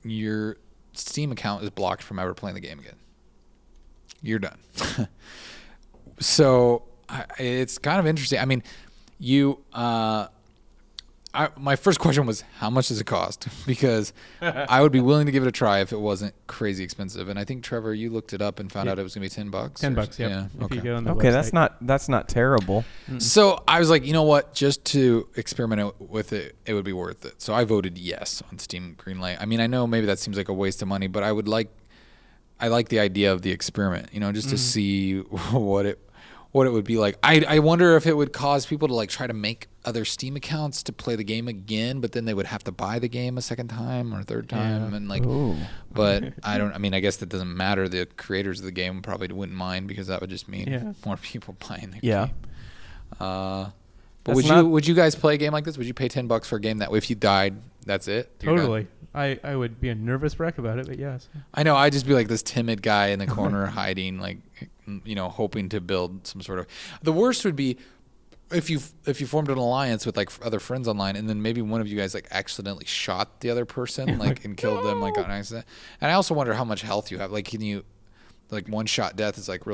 your Steam account is blocked from ever playing the game again. You're done. So it's kind of interesting. I mean, my first question was, how much does it cost? Because I would be willing to give it a try if it wasn't crazy expensive. And I think, Trevor, you looked it up and found out it was going to be $10. $10, yeah. If you go on the okay, website. that's not terrible. So I was like, you know what? Just to experiment with it, it would be worth it. So I voted yes on Steam Greenlight. I mean, I know maybe that seems like a waste of money, but I like the idea of the experiment, just to see what it would be like. I wonder if it would cause people to like try to make other Steam accounts to play the game again, but then they would have to buy the game a second time or a third time, and like. Ooh. But I guess that doesn't matter. The creators of the game probably wouldn't mind because that would just mean more people buying the game. But would you guys play a game like this? Would you pay $10 for a game that if you died, that's it? Totally. I would be a nervous wreck about it, but yes. I know. I'd just be like this timid guy in the corner hiding, like, hoping to build some sort of. The worst would be if you formed an alliance with like other friends online, and then maybe one of you guys like accidentally shot the other person, like, and killed them like on accident. And I also wonder how much health you have. Like, can you, like, one shot death is like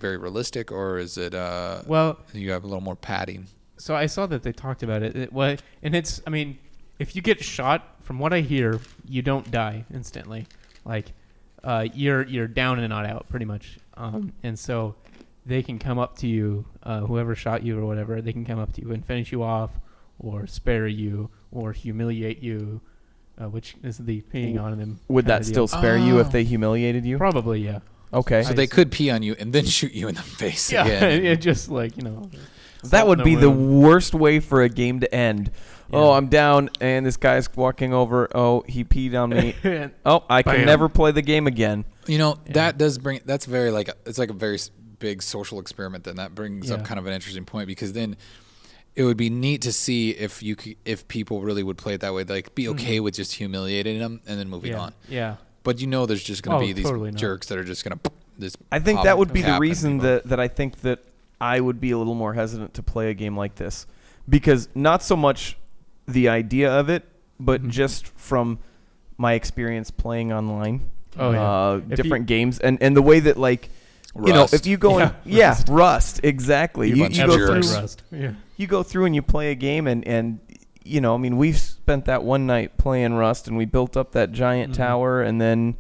very realistic, or is it you have a little more padding? So I saw that they talked about it. And it's, I mean, if you get shot, from what I hear, you don't die instantly. Like, you're down and not out, pretty much. And so they can come up to you, whoever shot you or whatever, they can come up to you and finish you off, or spare you, or humiliate you, which is the peeing on them. Would that still spare you if they humiliated you? Probably, yeah. Okay. So they could pee on you and then shoot you in the face Yeah, again. it just like, you know. That would be the worst way for a game to end. Yeah. Oh, I'm down, and this guy's walking over. Oh, he peed on me. Oh, I can never play the game again. You know, that does bring, that's very like, it's like a very big social experiment. Then that brings up kind of an interesting point, because then it would be neat to see if people really would play it that way, like be okay with just humiliating them and then moving on. Yeah. But you know, there's just going to be these totally jerks that are just going to this. I think that would be the reason that I think that I would be a little more hesitant to play a game like this, because not so much the idea of it, but just from my experience playing online, different games, and the way that, like, Rust. you know, if you go Rust, exactly. You go through Rust. Yeah. You go through and you play a game, and you know, I mean, we've spent that one night playing Rust, and we built up that giant tower, and then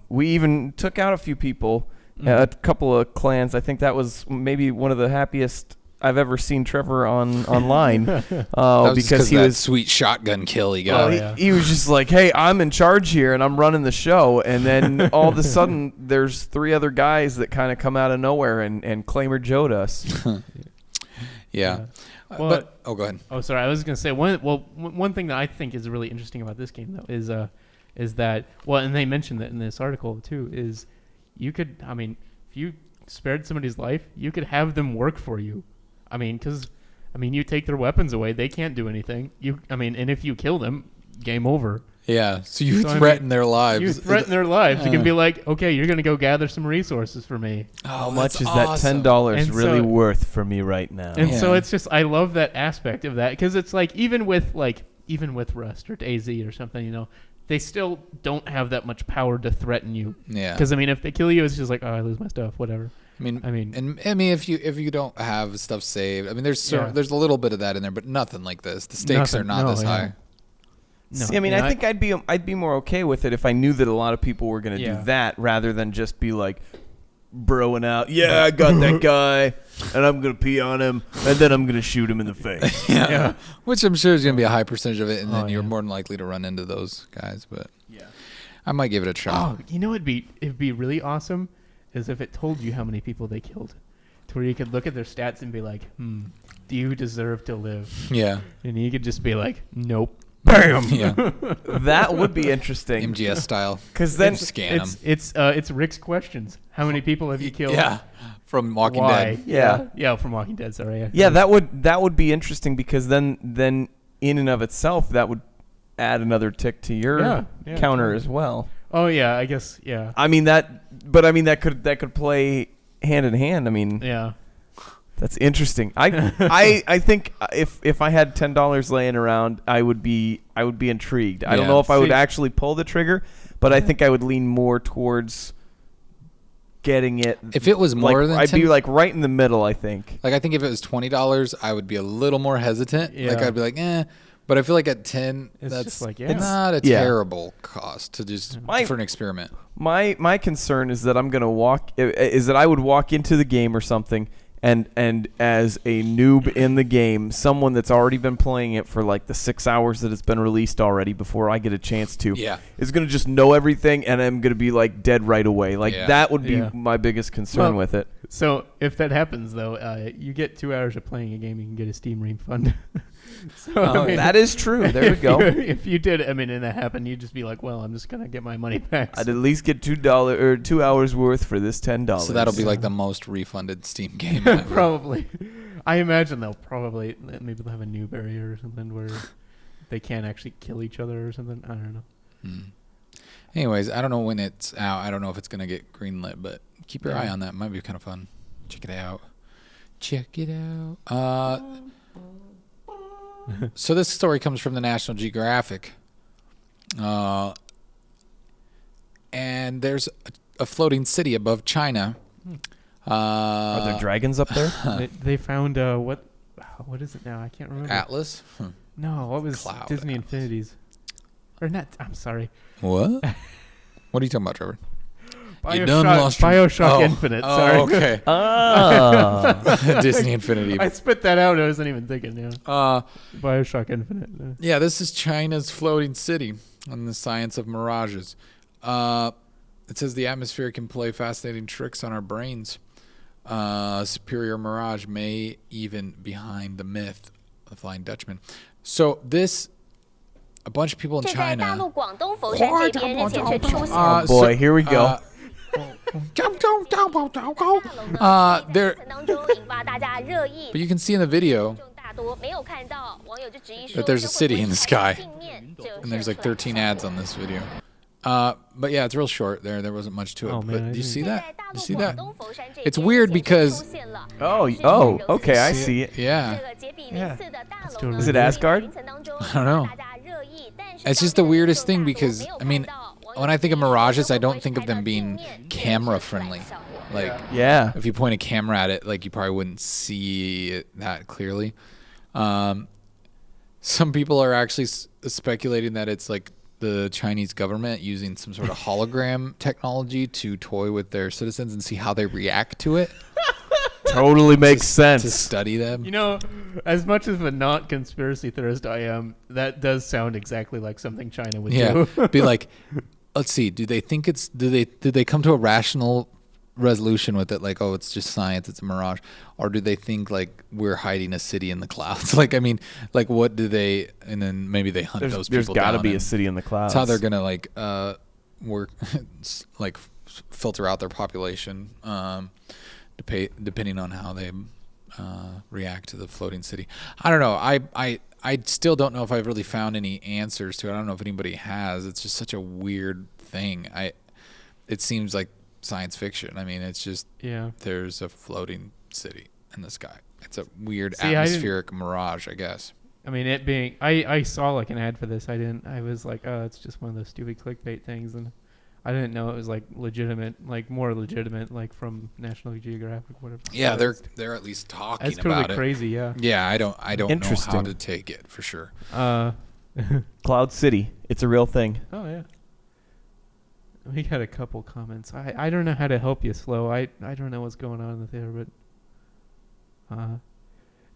we even took out a few people, a couple of clans. I think that was maybe one of the happiest I've ever seen Trevor online, because he was sweet shotgun kill he got. He was just like, "Hey, I'm in charge here, and I'm running the show." And then all of a sudden, there's 3 other guys that kind of come out of nowhere and Claimer Joe'd us. Yeah. Well, go ahead. Oh, sorry. I was going to say one thing that I think is really interesting about this game, though, is that, well, and they mentioned that in this article too, is you could, I mean, if you spared somebody's life, you could have them work for you. I mean, because, I mean, you take their weapons away, they can't do anything. And if you kill them, game over. Yeah, so you threaten their lives. You threaten their lives. You can be like, okay, you're going to go gather some resources for me. How much is that $10 really worth for me right now? And so it's just, I love that aspect of that, because it's like, even with Rust or DayZ or something, you know, they still don't have that much power to threaten you. Yeah. Because, I mean, if they kill you, it's just like, oh, I lose my stuff, whatever. I mean, if you don't have stuff saved, I mean, there's a little bit of that in there, but nothing like this. The stakes are not this high. No, see, I mean, I think I'd be more okay with it if I knew that a lot of people were going to do that, rather than just be like broing out. Yeah, I got that guy, and I'm going to pee on him, and then I'm going to shoot him in the face. Yeah, which I'm sure is going to be a high percentage of it, and then you're more than likely to run into those guys. But I might give it a try. Oh, you know, it'd be really awesome is if it told you how many people they killed, to where you could look at their stats and be like, do you deserve to live? Yeah, and you could just be like, nope. Bam! Yeah, that would be interesting. MGS style. Because then scan them. It's Rick's questions. How many people have you killed? Yeah, from Walking Dead. Yeah, from Walking Dead. Sorry. Yeah, that would be interesting, because then in and of itself that would add another tick to your counter as well. Oh yeah, I guess yeah. I mean that could play hand in hand. I mean, yeah. That's interesting. I think if I had $10 laying around, I would be intrigued. I don't know if I would actually pull the trigger, but I think I would lean more towards getting it. If it was more than I'd be like right in the middle, I think. Like, I think if it was $20, I would be a little more hesitant. Yeah. Like, I'd be like, But I feel like at 10, that's like, not a terrible cost to just for an experiment. My concern is that I would walk into the game or something, and as a noob in the game, someone that's already been playing it for like the 6 hours that it's been released already before I get a chance to, is going to just know everything, and I'm going to be like dead right away. Like that would be my biggest concern with it. So if that happens, though, you get 2 hours of playing a game, you can get a Steam refund. So, I mean, that is true. There we go. If you did, I mean, and that happened, you'd just be like, well, I'm just going to get my money back. I'd at least get $2 or 2 hours worth for this $10. So that'll be like the most refunded Steam game ever. Probably. I imagine maybe they'll have a new barrier or something where they can't actually kill each other or something. I don't know. Anyways, I don't know when it's out. I don't know if it's going to get greenlit, but keep your eye on that. It might be kind of fun. Check it out. So this story comes from the National Geographic. And there's a floating city above China. Are there dragons up there? They found, what is it now? I can't remember. Atlas? No, what was Cloud Disney Atlas. Infinities? Or not, I'm sorry. What? What are you talking about, Trevor? You done lost your... Bioshock Infinite. Sorry. Okay. Oh. Disney Infinity. I spit that out. I wasn't even thinking. Yeah. Bioshock Infinite. Yeah, this is China's floating city on the science of mirages. It says the atmosphere can play fascinating tricks on our brains. Superior mirage may even behind the myth of the Flying Dutchman. So a bunch of people in China. Oh boy, here we go. But you can see in the video that there's a city in the sky, and there's like 13 ads on this video. But yeah, it's real short. There wasn't much to it. Oh, man, but do you see that? You see that? It's weird because Okay, I see it. yeah, Is it Asgard? I don't know. It's just the weirdest thing because I mean, when I think of mirages, I don't think of them being camera friendly. Like, Yeah. if you point a camera at it, like you probably wouldn't see it that clearly. Some people are actually speculating that it's like the Chinese government using some sort of hologram technology to toy with their citizens and see how they react to it. Totally makes To sense. study them. You know, as much of a not conspiracy theorist I am, that does sound exactly like something China would Yeah, do. be like, let's see. Do they think it's? Did they come to a rational resolution with it? Like, oh, it's just science. It's a mirage. Or do they think like we're hiding a city in the clouds? Like, I mean, like what do they? And then maybe they hunt those There's people got to down be a and city in the clouds. That's how they're gonna like work, like filter out their population, depending on how they react to the floating city. I don't know. I still don't know if I've really found any answers to it. I don't know if anybody has. It's just such a weird thing. It seems like science fiction. I mean, it's just there's a floating city in the sky. It's a weird atmospheric mirage, I guess. I mean, it being, I saw like an ad for this. I was like, oh, it's just one of those stupid clickbait things, and I didn't know it was like legitimate, like more legitimate, like from National Geographic, whatever. Yeah, they're at least talking That's about totally crazy. Yeah. Yeah, I don't know how Interesting. to take it for sure. Cloud City. It's a real thing. Oh yeah. We got a couple comments. I don't know how to help you, Slow. I don't know what's going on in the theater, but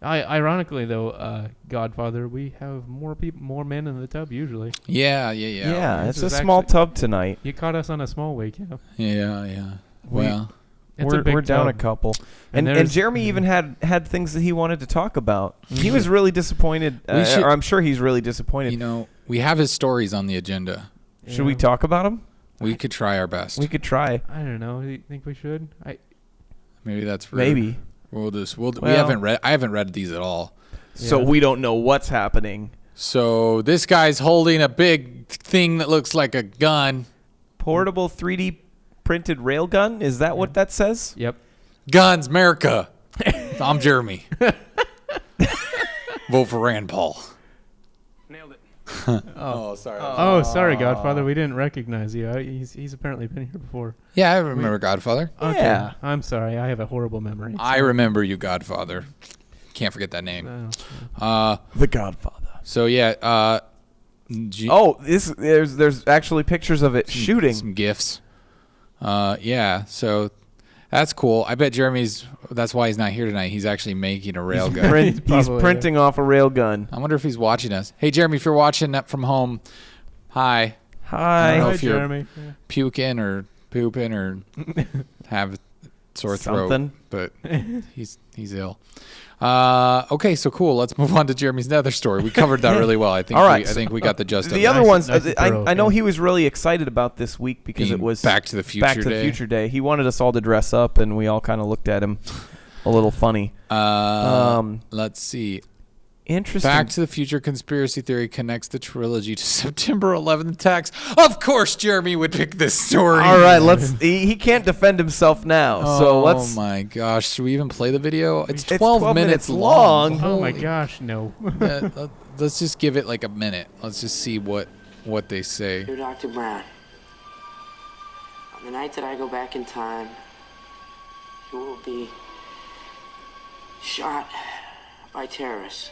ironically though, Godfather, we have more men in the tub usually. Yeah. Yeah, it's a is small actually- tub tonight. You caught us on a small week, Yeah. Well, We're down a tub. couple. And there's- Jeremy even had things that he wanted to talk about. He was really disappointed. Or I'm sure he's really disappointed. you know, we have his stories on the agenda. Should we talk about them? We could try our best. We could try. I don't know. Do you think we should? Maybe that's rude. Maybe. We haven't read. I haven't read these at all. So we don't know what's happening. So this guy's holding a big thing that looks like a gun. Portable 3D printed railgun? Is that what that says? Yep. Guns, America. I'm Jeremy. Vote for Rand Paul. Nailed it. Oh, sorry. Oh, sorry, Godfather. We didn't recognize you. He's apparently been here before. Yeah, I remember Godfather. Okay. Yeah. I'm sorry. I have a horrible memory. I remember you, Godfather. Can't forget that name. The Godfather. So yeah. There's actually pictures of it shooting. Some gifts. Yeah. So that's cool. I bet that's why he's not here tonight. He's actually making a railgun. He's Probably, printing off a railgun. I wonder if he's watching us. Hey, Jeremy, if you're watching that from home, hi. I don't know Hi. if you're Jeremy. Yeah. puking or pooping or have a sore throat, Something. but he's ill. Okay, so cool. Let's move on to Jeremy's nether story. We covered that really well. I think. All right, I think we got the gist of The it. other Nice- ones, nice and thorough, I know yeah. he was really excited about this week because Being it was Back to the Future Back to the Day. Future Day. He wanted us all to dress up, and we all kind of looked at him a little funny. Let's see. Interesting. Back to the Future conspiracy theory connects the trilogy to September 11th attacks. Of course, Jeremy would pick this story. All right, he can't defend himself now, so let's. Oh my gosh, should we even play the video? It's 12, It's 12 minutes minutes long. long. Oh my Holy- gosh, no. Yeah, let's just give it like a minute. Let's just see what they say. Dear Dr. Brown, on the night that I go back in time, you will be shot by terrorists.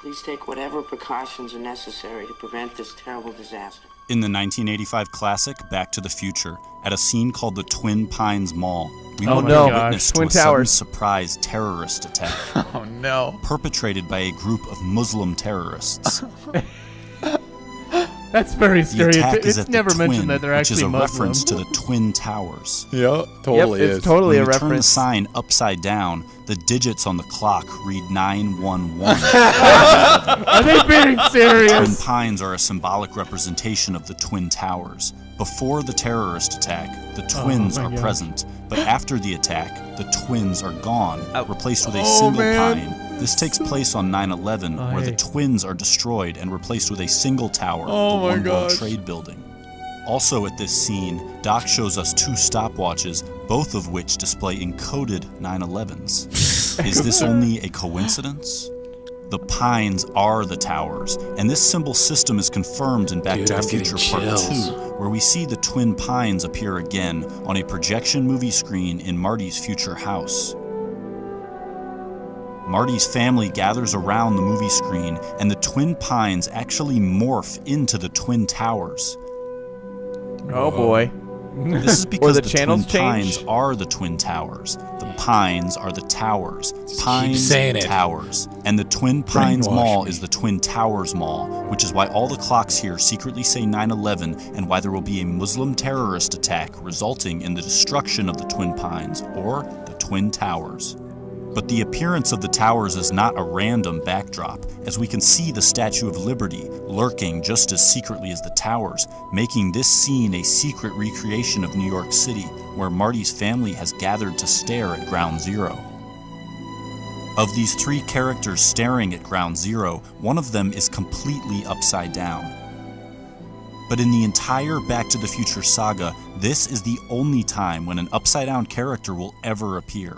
Please take whatever precautions are necessary to prevent this terrible disaster. In the 1985 classic Back to the Future, at a scene called the Twin Pines Mall, we were witness to a sudden surprise terrorist attack. Oh no. Perpetrated by a group of Muslim terrorists. That's very stereotypical. It's never Twin, mentioned that they're actually Muslim. Which is a Muslim. reference to the Twin Towers. Yeah, totally is. It's totally when a you turn the reference. sign upside down, the digits on the clock read 911. Are they being serious? The Twin Pines are a symbolic representation of the Twin Towers. Before the terrorist attack, the twins are present, but after the attack, the twins are gone, replaced with a single pine. This takes place on 9/11, where the twins are destroyed and replaced with a single tower, the One World Trade Building. Also at this scene, Doc shows us 2 stopwatches, both of which display encoded 9/11s. Is this only a coincidence? The pines are the towers, and this symbol system is confirmed in Back to the Future Part 2, where we see the twin pines appear again on a projection movie screen in Marty's future house. Marty's family gathers around the movie screen, and the twin pines actually morph into the twin towers. Oh boy. This is because the the channels twin change? pines are the twin towers. The pines are the towers. Pines saying it. towers. And the Twin Pines Mall me. is the Twin Towers Mall, which is why all the clocks here secretly say 9/11 and why there will be a Muslim terrorist attack resulting in the destruction of the Twin Pines, or the Twin Towers. But the appearance of the towers is not a random backdrop, as we can see the Statue of Liberty lurking just as secretly as the towers, making this scene a secret recreation of New York City, where Marty's family has gathered to stare at Ground Zero. Of these 3 characters staring at Ground Zero, one of them is completely upside down. But in the entire Back to the Future saga, this is the only time when an upside-down character will ever appear.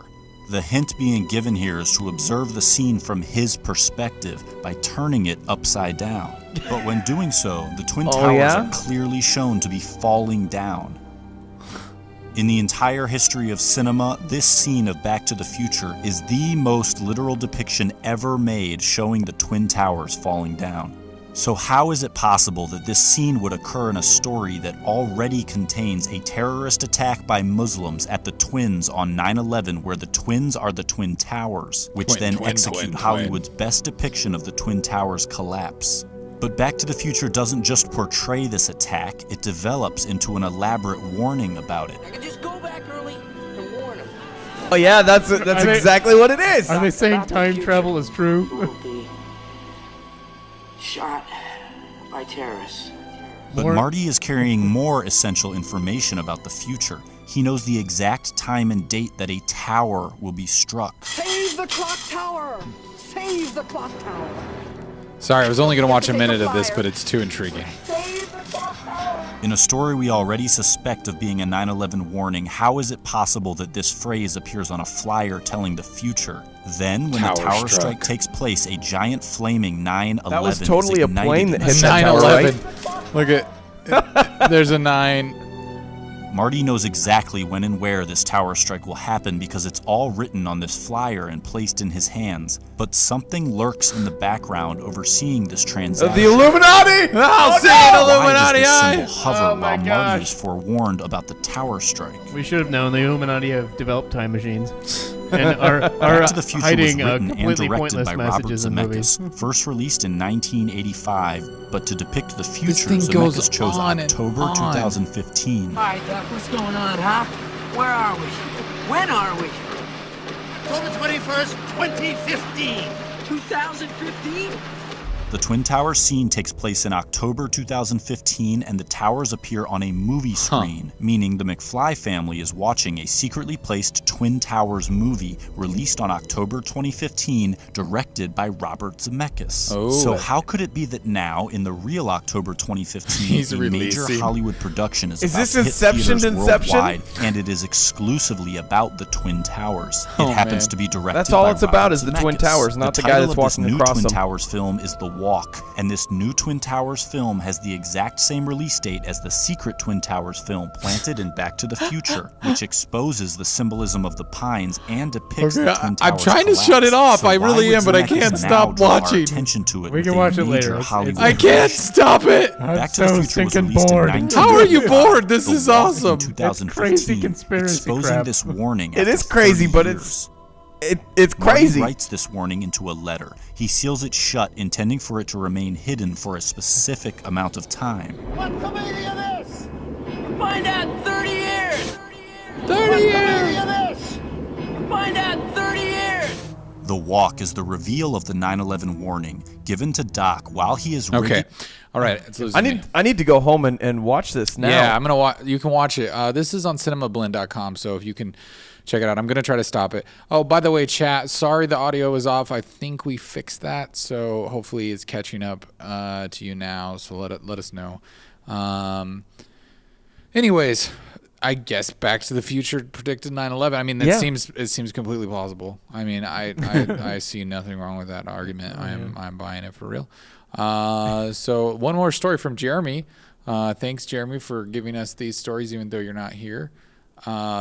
The hint being given here is to observe the scene from his perspective by turning it upside down. But when doing so, the Twin Towers are clearly shown to be falling down. In the entire history of cinema, this scene of Back to the Future is the most literal depiction ever made showing the Twin Towers falling down. So how is it possible that this scene would occur in a story that already contains a terrorist attack by Muslims at the Twins on 9/11, where the Twins are the Twin Towers, which then execute Hollywood's best depiction of the Twin Towers' collapse? But Back to the Future doesn't just portray this attack, it develops into an elaborate warning about it. I can just go back early and warn them. Oh yeah, that's exactly what it is. Are they saying time travel is true? Will be shot by terrorists. But Marty is carrying more essential information about the future. He knows the exact time and date that a tower will be struck. Save the clock tower! Save the clock tower! Sorry, I was only going to watch a minute of this, but it's too intriguing. In a story we already suspect of being a 9/11 warning, how is it possible that this phrase appears on a flyer telling the future? Then, when the tower strike takes place, a giant flaming 9/11 That was totally a plane that hit that 9/11. tower, right? Look at, there's a 9. Marty knows exactly when and where this tower strike will happen because it's all written on this flyer and placed in his hands. But something lurks in the background overseeing this transaction. The Illuminati! Why does this symbol hover Oh my while Marty is forewarned about the tower strike? We should have known the Illuminati have developed time machines and are Back to the Future hiding was written and completely directed pointless by Robert messages in movies. Zemeckis, first released in 1985, but to depict the future, thing goes Zemeckis chose on and October on. 2015. Hi, Doc, what's going on, huh? Where are we? When are we? October 21st, 2015. 2015? The Twin Towers scene takes place in October 2015, and the towers appear on a movie screen, meaning the McFly family is watching a secretly placed Twin Towers movie released on October 2015, directed by Robert Zemeckis. Oh. So how could it be that now, in the real October 2015, a major Hollywood production is about this to hit Inception theaters to Inception? worldwide, and it is exclusively about the Twin Towers? It happens to be directed That's all by it's about Robert is the Twin Zemeckis. Towers, not the guy title that's of this walking new across Twin them. Towers film is The Walk, and this new Twin Towers film has the exact same release date as the secret Twin Towers film planted in Back to the Future, which exposes the symbolism of the pines and depicts the Twin Towers I'm trying collapse. to shut it off. So I really why am, would but I Zemeckis can't now stop draw our watching. attention to it We with can a watch it major later. Hollywood I can't stop it. Back to the Future was stinking released bored. in How are you 1995. bored? This The is Walk awesome. in 2015, crazy conspiracy exposing crap. this warning. It after is crazy, 30 but years. it's crazy. Marty writes this warning into a letter. He seals it shut, intending for it to remain hidden for a specific amount of time. What's the meaning of this? Find out in 30 years! 30 What's the years. meaning of this? Find out in 30 years! The Walk is the reveal of the 9/11 warning given to Doc while he is Okay. All right. It's losing me. I need to go home and watch this now. Yeah, I'm gonna watch. You can watch it. This is on cinemablend.com, so if you can check it out. I'm gonna try to stop it. Oh, by the way, chat. Sorry, the audio was off. I think we fixed that, so hopefully it's catching up to you now. So let us know. Anyways, I guess Back to the Future predicted 9/11. I mean, it seems completely plausible. I mean, I see nothing wrong with that argument. I'm buying it for real. So one more story from Jeremy. Thanks, Jeremy, for giving us these stories, even though you're not here.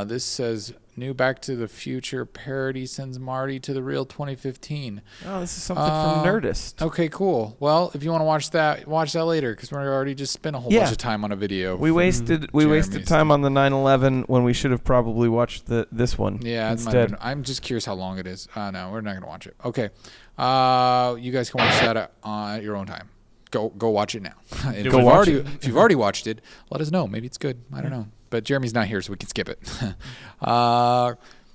This says, new Back to the Future parody sends Marty to the real 2015. Oh, this is something from Nerdist. Okay, cool. Well, if you want to watch that later, because we're already just spent a whole bunch of time on a video. We wasted time on the 9/11 when we should have probably watched this one. Yeah, instead. I'm just curious how long it is. No, we're not gonna watch it. Okay, you guys can watch that at your own time. Go watch it now. If you've already watched it, let us know. Maybe it's good. I don't know. But Jeremy's not here, so we can skip it.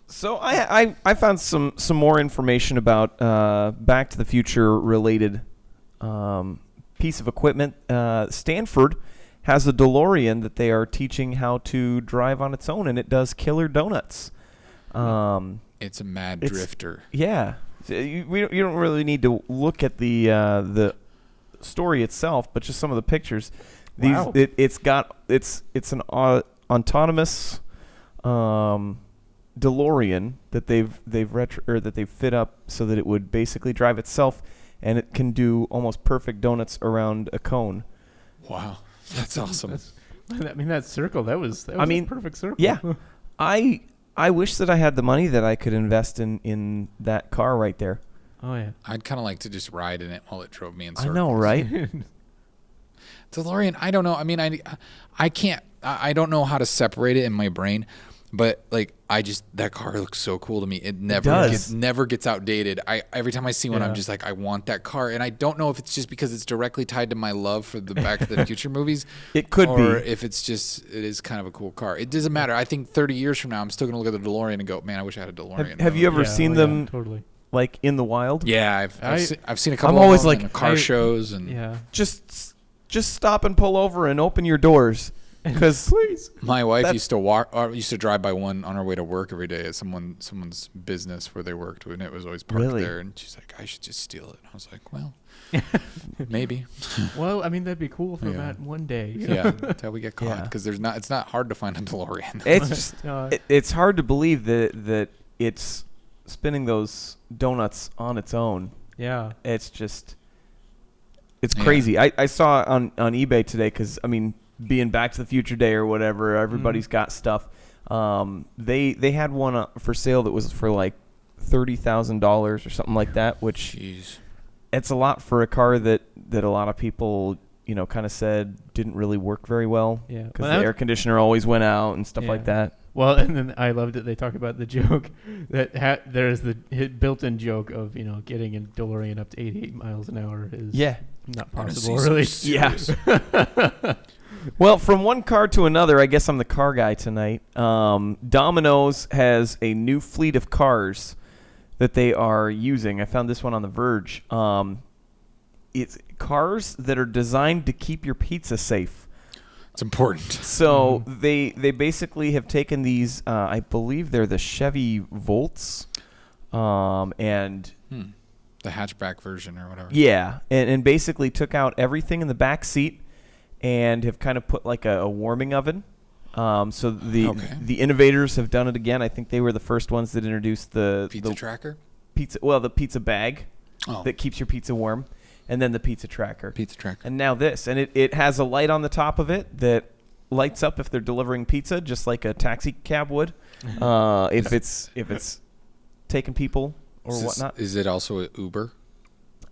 So I found some more information about Back to the Future related piece of equipment. Stanford has a DeLorean that they are teaching how to drive on its own, and it does killer donuts. It's a mad drifter. Yeah, you don't really need to look at the story itself, but just some of the pictures. Wow. It's an autonomous DeLorean that they've fit up so that it would basically drive itself, and it can do almost perfect donuts around a cone. Wow, that's awesome. That circle, that was a perfect circle. Yeah. I wish that I had the money that I could invest in that car right there. Oh yeah. I'd kind of like to just ride in it while it drove me in circles. I know, right? DeLorean, I don't know. I mean, I can't. I don't know how to separate it in my brain, but like that car looks so cool to me. It never gets outdated. Every time I see one, I'm just like, I want that car, and I don't know if it's just because it's directly tied to my love for the Back to the Future movies. It could be, or if it is kind of a cool car. It doesn't matter. I think 30 years from now, I'm still gonna look at the DeLorean and go, man, I wish I had a DeLorean. Have you ever seen them? Totally. Like in the wild? Yeah, I've seen a couple. I'm always of them like in car shows and just stop and pull over and open your doors, because please. My wife used to drive by one on her way to work every day at someone's business where they worked, and it was always parked there. And she's like, I should just steal it. I was like, well, maybe. Well, I mean, that'd be cool for that one day. Yeah, until we get caught, because it's not hard to find a DeLorean. It's just it's hard to believe that it's spinning those donuts on its own. Yeah, it's crazy. I saw on eBay today, because I mean, being Back to the Future Day or whatever, everybody's got stuff. They had one for sale that was for like $30,000 or something like that, which it's a lot for a car that a lot of people kind of said didn't really work very well. Yeah, because the air conditioner always went out and stuff like that. Well, and then I loved it. They talk about the joke that there's the built-in joke of getting a DeLorean up to 88 miles an hour is not possible, really. Yeah. Well, from one car to another, I guess I'm the car guy tonight. Domino's has a new fleet of cars that they are using. I found this one on The Verge. It's cars that are designed to keep your pizza safe. It's important. So they basically have taken these, I believe they're the Chevy Volts, and the hatchback version or whatever. Yeah, and basically took out everything in the back seat and have kind of put like a warming oven. So the innovators have done it again. I think they were the first ones that introduced the pizza tracker. The pizza bag that keeps your pizza warm. and then the pizza tracker. Pizza tracker. And now this. And it has a light on the top of it that lights up if they're delivering pizza, just like a taxi cab would. If it's taking people or whatnot. Is it also an Uber?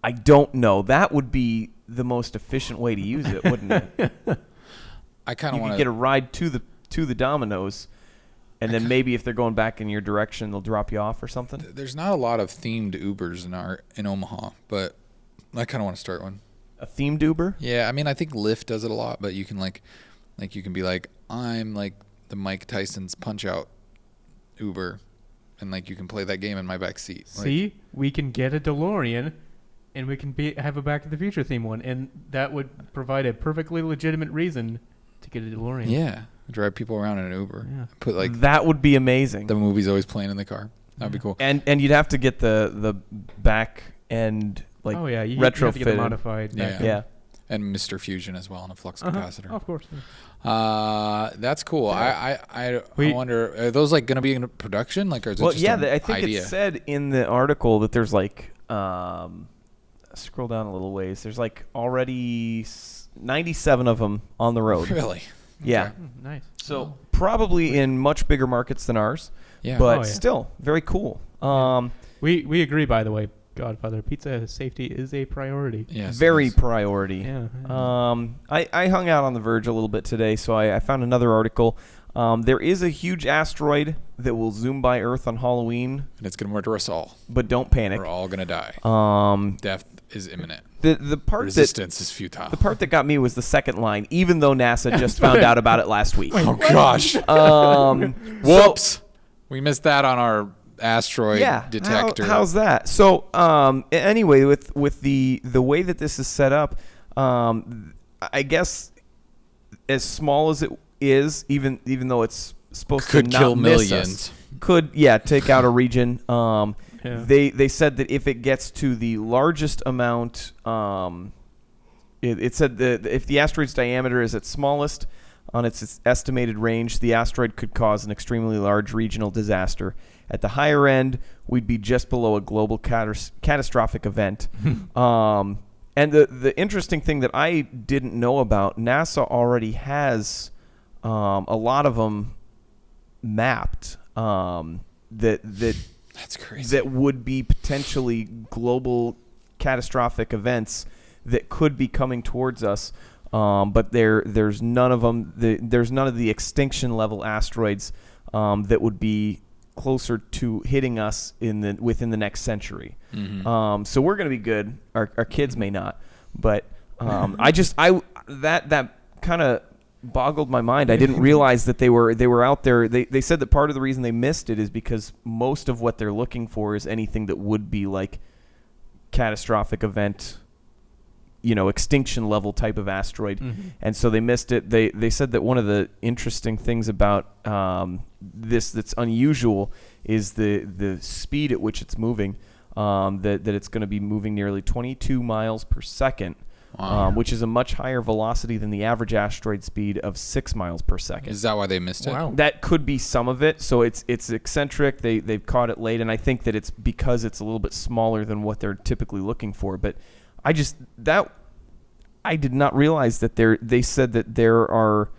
I don't know. That would be the most efficient way to use it, wouldn't it? I kind of want to get a ride to the Domino's, and then maybe if they're going back in your direction, they'll drop you off or something. There's not a lot of themed Ubers in Omaha, but I kind of want to start one. A themed Uber? Yeah, I mean, I think Lyft does it a lot, but you can you can be like, I'm like the Mike Tyson's Punch-Out Uber, and like you can play that game in my back seat. See, we can get a DeLorean, and we can have a Back to the Future theme one, and that would provide a perfectly legitimate reason to get a DeLorean. Yeah, drive people around in an Uber. Yeah. Put like that would be amazing. The movie's always playing in the car. That'd be cool. And you'd have to get the back end like you retrofitted. have to get the modified. Yeah. And Mr. Fusion as well, and a flux capacitor. Oh, of course. That's cool. I wonder, are those like going to be in production? Like, or is it just an I think idea? it said in the article that there's like, scroll down a little ways. There's like already 97 of them on the road. Really? Yeah. Okay. Nice. So probably in much bigger markets than ours. Yeah. But still very cool. We agree, by the way. Godfather pizza safety is a priority. Yes, very priority. Yeah. I hung out on The Verge a little bit today, so I found another article. There is a huge asteroid that will zoom by Earth on Halloween, and it's going to murder us all. But don't panic. We're all going to die. Death is imminent. The part resistance is futile. The part that got me was the second line, even though NASA just found out about it last week. Oh gosh. Whoops. We missed that on our asteroid detector. How's that? So anyway, with the way that this is set up, I guess as small as it is, even though it's supposed to not kill miss millions, us, could take out a region. They said that if it gets to the largest amount, it said that if the asteroid's diameter is its smallest on its estimated range, the asteroid could cause an extremely large regional disaster. At the higher end, we'd be just below a global catastrophic event. And the interesting thing that I didn't know about, NASA already has a lot of them mapped that's crazy. That would be potentially global catastrophic events that could be coming towards us. But there's none of them. There's none of the extinction level asteroids that would be closer to hitting us within the next century. Mm-hmm. So we're gonna be good. Our kids may not, but that kind of boggled my mind. I didn't realize that they were out there. They said that part of the reason they missed it is because most of what they're looking for is anything that would be like catastrophic event, extinction level type of asteroid. Mm-hmm. And so they missed it. They said that one of the interesting things about this that's unusual is the speed at which it's moving, that it's going to be moving nearly 22 miles per second, which is a much higher velocity than the average asteroid speed of 6 miles per second. Is that why they missed it? Wow. That could be some of it. So it's eccentric. They've caught it late, and I think that it's because it's a little bit smaller than what they're typically looking for. But I did not realize that they said that they are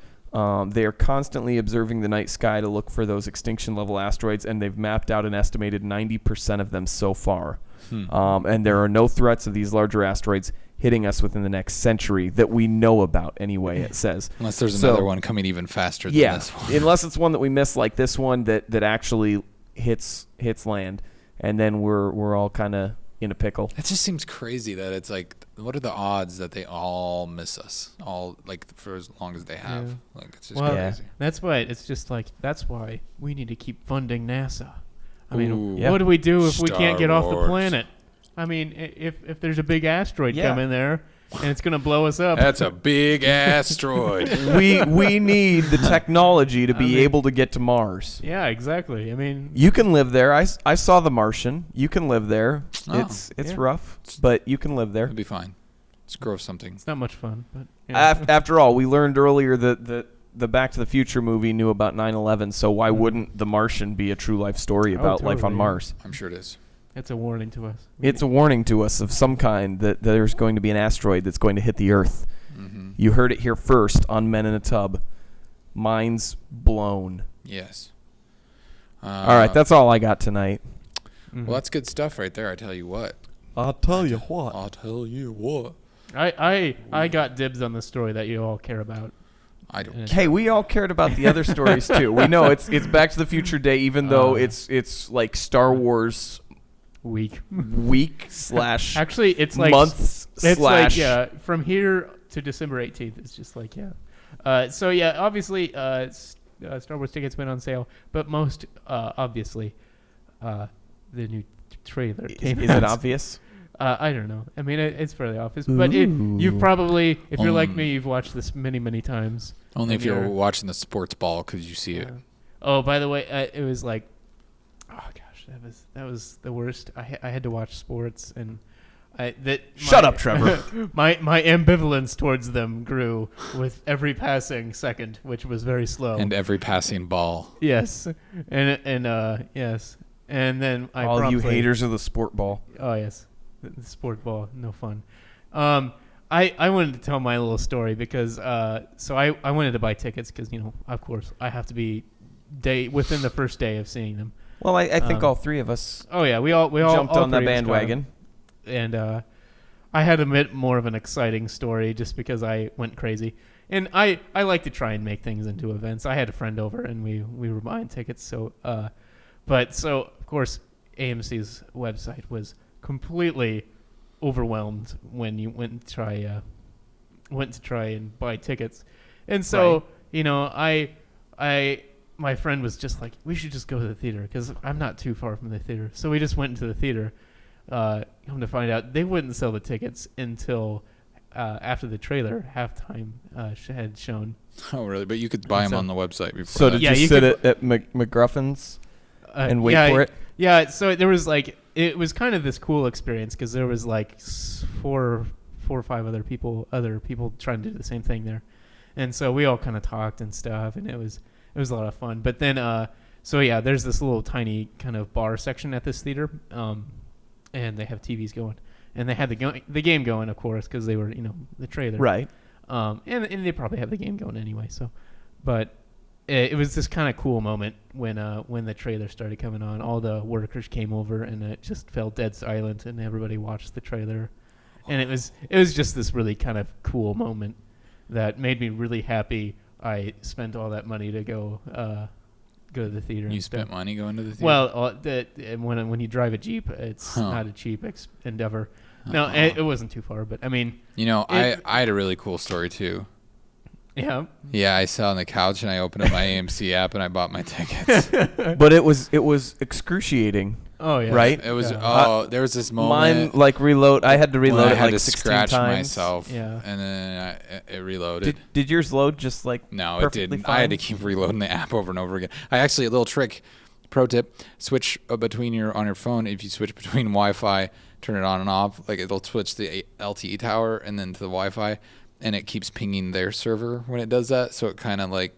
constantly observing the night sky to look for those extinction level asteroids, and they've mapped out an estimated 90% of them so far. And there are no threats of these larger asteroids hitting us within the next century that we know about anyway, it says. Unless there's another one coming even faster than this one. Unless it's one that we miss like this one that actually hits land, and then we're all kind of in a pickle. It just seems crazy that it's like, what are the odds that they all miss us, all like for as long as they have? Like, it's just crazy. That's why it's just like, that's why we need to keep funding NASA. I mean, Ooh. what do we do if we Star can't get off the Wars. planet? I mean, if there's a big asteroid coming there and it's going to blow us up. That's a big asteroid. We need the technology to be able to get to Mars. Yeah, exactly. I mean, you can live there. I saw The Martian. You can live there. Oh, it's rough, but you can live there. It'll be fine. Let's grow something. It's not much fun. But After all, we learned earlier that the Back to the Future movie knew about 9/11, so why wouldn't The Martian be a true life story about life on Mars? I'm sure it is. It's a warning to us. It's a warning to us of some kind that there's going to be an asteroid that's going to hit the Earth. Mm-hmm. You heard it here first on Men in a Tub. Minds blown. Yes. All right, that's all I got tonight. Well, that's good stuff right there. I tell you what. I'll tell you what. I'll tell you what. I got dibs on the story that you all care about. I don't. Hey, we all cared about the other stories too. We know it's Back to the Future Day, even though it's like Star Wars week slash actually it's like months it's slash like from here to December 18th. It's just like so obviously Star Wars tickets went on sale, but most obviously the new trailer came. Is it obvious? I don't know. I mean, it's fairly obvious, but you've probably, if you're like me, you've watched this many times. Only if you're watching the sports ball because you see it. Oh, by the way, it was like, oh gosh, that was the worst. I had to watch sports, and shut up, Trevor. my ambivalence towards them grew with every passing second, which was very slow. And every passing ball. Yes, and yes, and then all you haters of the sport ball. Oh yes. The sport ball, no fun. I wanted to tell my little story because so I wanted to buy tickets because of course I have to be within the first day of seeing them. Well, I think all three of us. Oh yeah, we all jumped all on that bandwagon, and I had a bit more of an exciting story just because I went crazy, and I like to try and make things into events. I had a friend over and we were buying tickets, so of course AMC's website was completely overwhelmed when you went to try and buy tickets, and so my friend was just like, we should just go to the theater because I'm not too far from the theater, so we just went into the theater. Come to find out, they wouldn't sell the tickets until after the trailer halftime had shown. Oh really? But you could buy them on the website before. So did you sit at McGruffin's and wait for it? Yeah. So there was it was kind of this cool experience because there was like four or five other people trying to do the same thing there, and so we all kind of talked and stuff, and it was a lot of fun. But then there's this little tiny kind of bar section at this theater, and they have TVs going, and they had the game going, of course, because they were the trailer, right? And they probably have the game going anyway. So, but. It was this kind of cool moment when the trailer started coming on. All the workers came over, and it just fell dead silent, and everybody watched the trailer, and it was just this really kind of cool moment that made me really happy. I spent all that money to go to the theater. You spent money going to the theater? Well, when you drive a Jeep, it's not a cheap endeavor. No, it wasn't too far, but I mean, I had a really cool story too. Yeah. Yeah, I sat on the couch and I opened up my AMC app and I bought my tickets. But it was excruciting. Oh yeah. Right? It was there was this moment. Mine reload. I had to reload it I had like to 16 scratch times. myself. Yeah. And then it reloaded. Did yours load just like No, it didn't. fine? I had to keep reloading the app over and over again. A little trick, pro tip: switch between on your phone. If you switch between Wi-Fi, turn it on and off. Like it'll switch the LTE tower and then to the Wi-Fi. And it keeps pinging their server when it does that, so it kind of I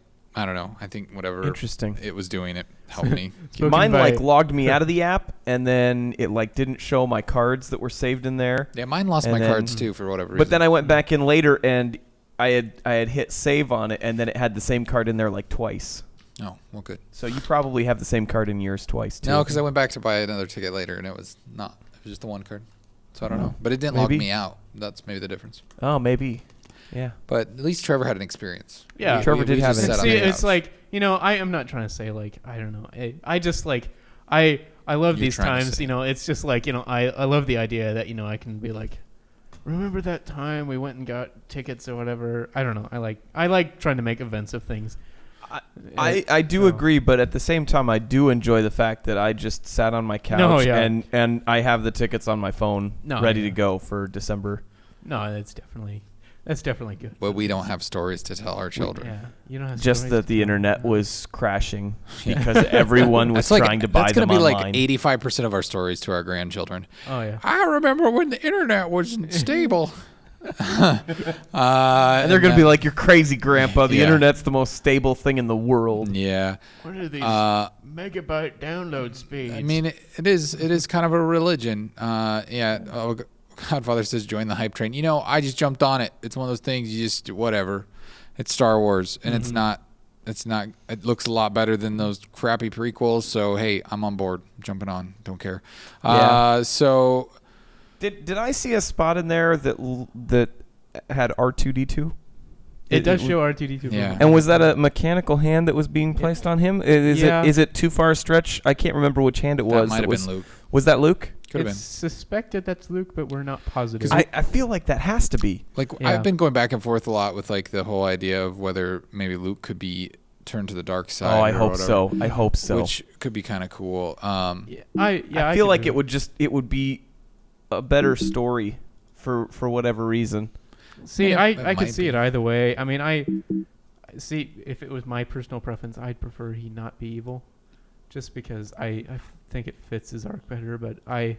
don't know. I think whatever Interesting. It was doing, it helped me. Mine logged me out of the app, and then it didn't show my cards that were saved in there. Yeah, mine lost my cards too for whatever reason. But then I went back in later, and I had hit save on it, and then it had the same card in there twice. Oh, well, good. So you probably have the same card in yours twice too. No, because I went back to buy another ticket later, and it was not. It was just the one card. So I don't know. But it didn't log me out. That's maybe the difference. Oh, maybe. Yeah, but at least Trevor had an experience. Yeah, Trevor did have it. See, it's like I am not trying to say I don't know. I just I love these times. It's just I love the idea that I can be remember that time we went and got tickets or whatever. I don't know. I like trying to make events of things. I do agree, but at the same time, I do enjoy the fact that I just sat on my couch and I have the tickets on my phone ready to go for December. No, that's definitely good. But we don't have stories to tell our children. Yeah, you don't have just that the internet was crashing because everyone was trying to buy them online. That's going to be 85% of our stories to our grandchildren. Oh yeah. I remember when the internet wasn't stable. And they're going to be like, "You're crazy, Grandpa. The internet's the most stable thing in the world." Yeah. What are these megabyte download speeds? I mean, it is kind of a religion. Oh, Godfather says, join the hype train. I just jumped on it. It's one of those things you just, whatever. It's Star Wars, and it's not, it looks a lot better than those crappy prequels. So, hey, I'm on board. I'm jumping on. Don't care. So. Did I see a spot in there that had R2D2? It does show R2D2. Yeah. And was that a mechanical hand that was being placed on him? Is it too far a stretch? I can't remember which hand it was. That might have been Luke. Was that Luke? Could have been. It's suspected that's Luke, but we're not positive. I feel like that has to be. I've been going back and forth a lot with the whole idea of whether maybe Luke could be turned to the dark side. Oh, I hope so. I hope so. Which could be kind of cool. I feel like it would be a better story for whatever reason. See, I could see it either way. I mean, if it was my personal preference, I'd prefer he not be evil, just because I think it fits his arc better. But I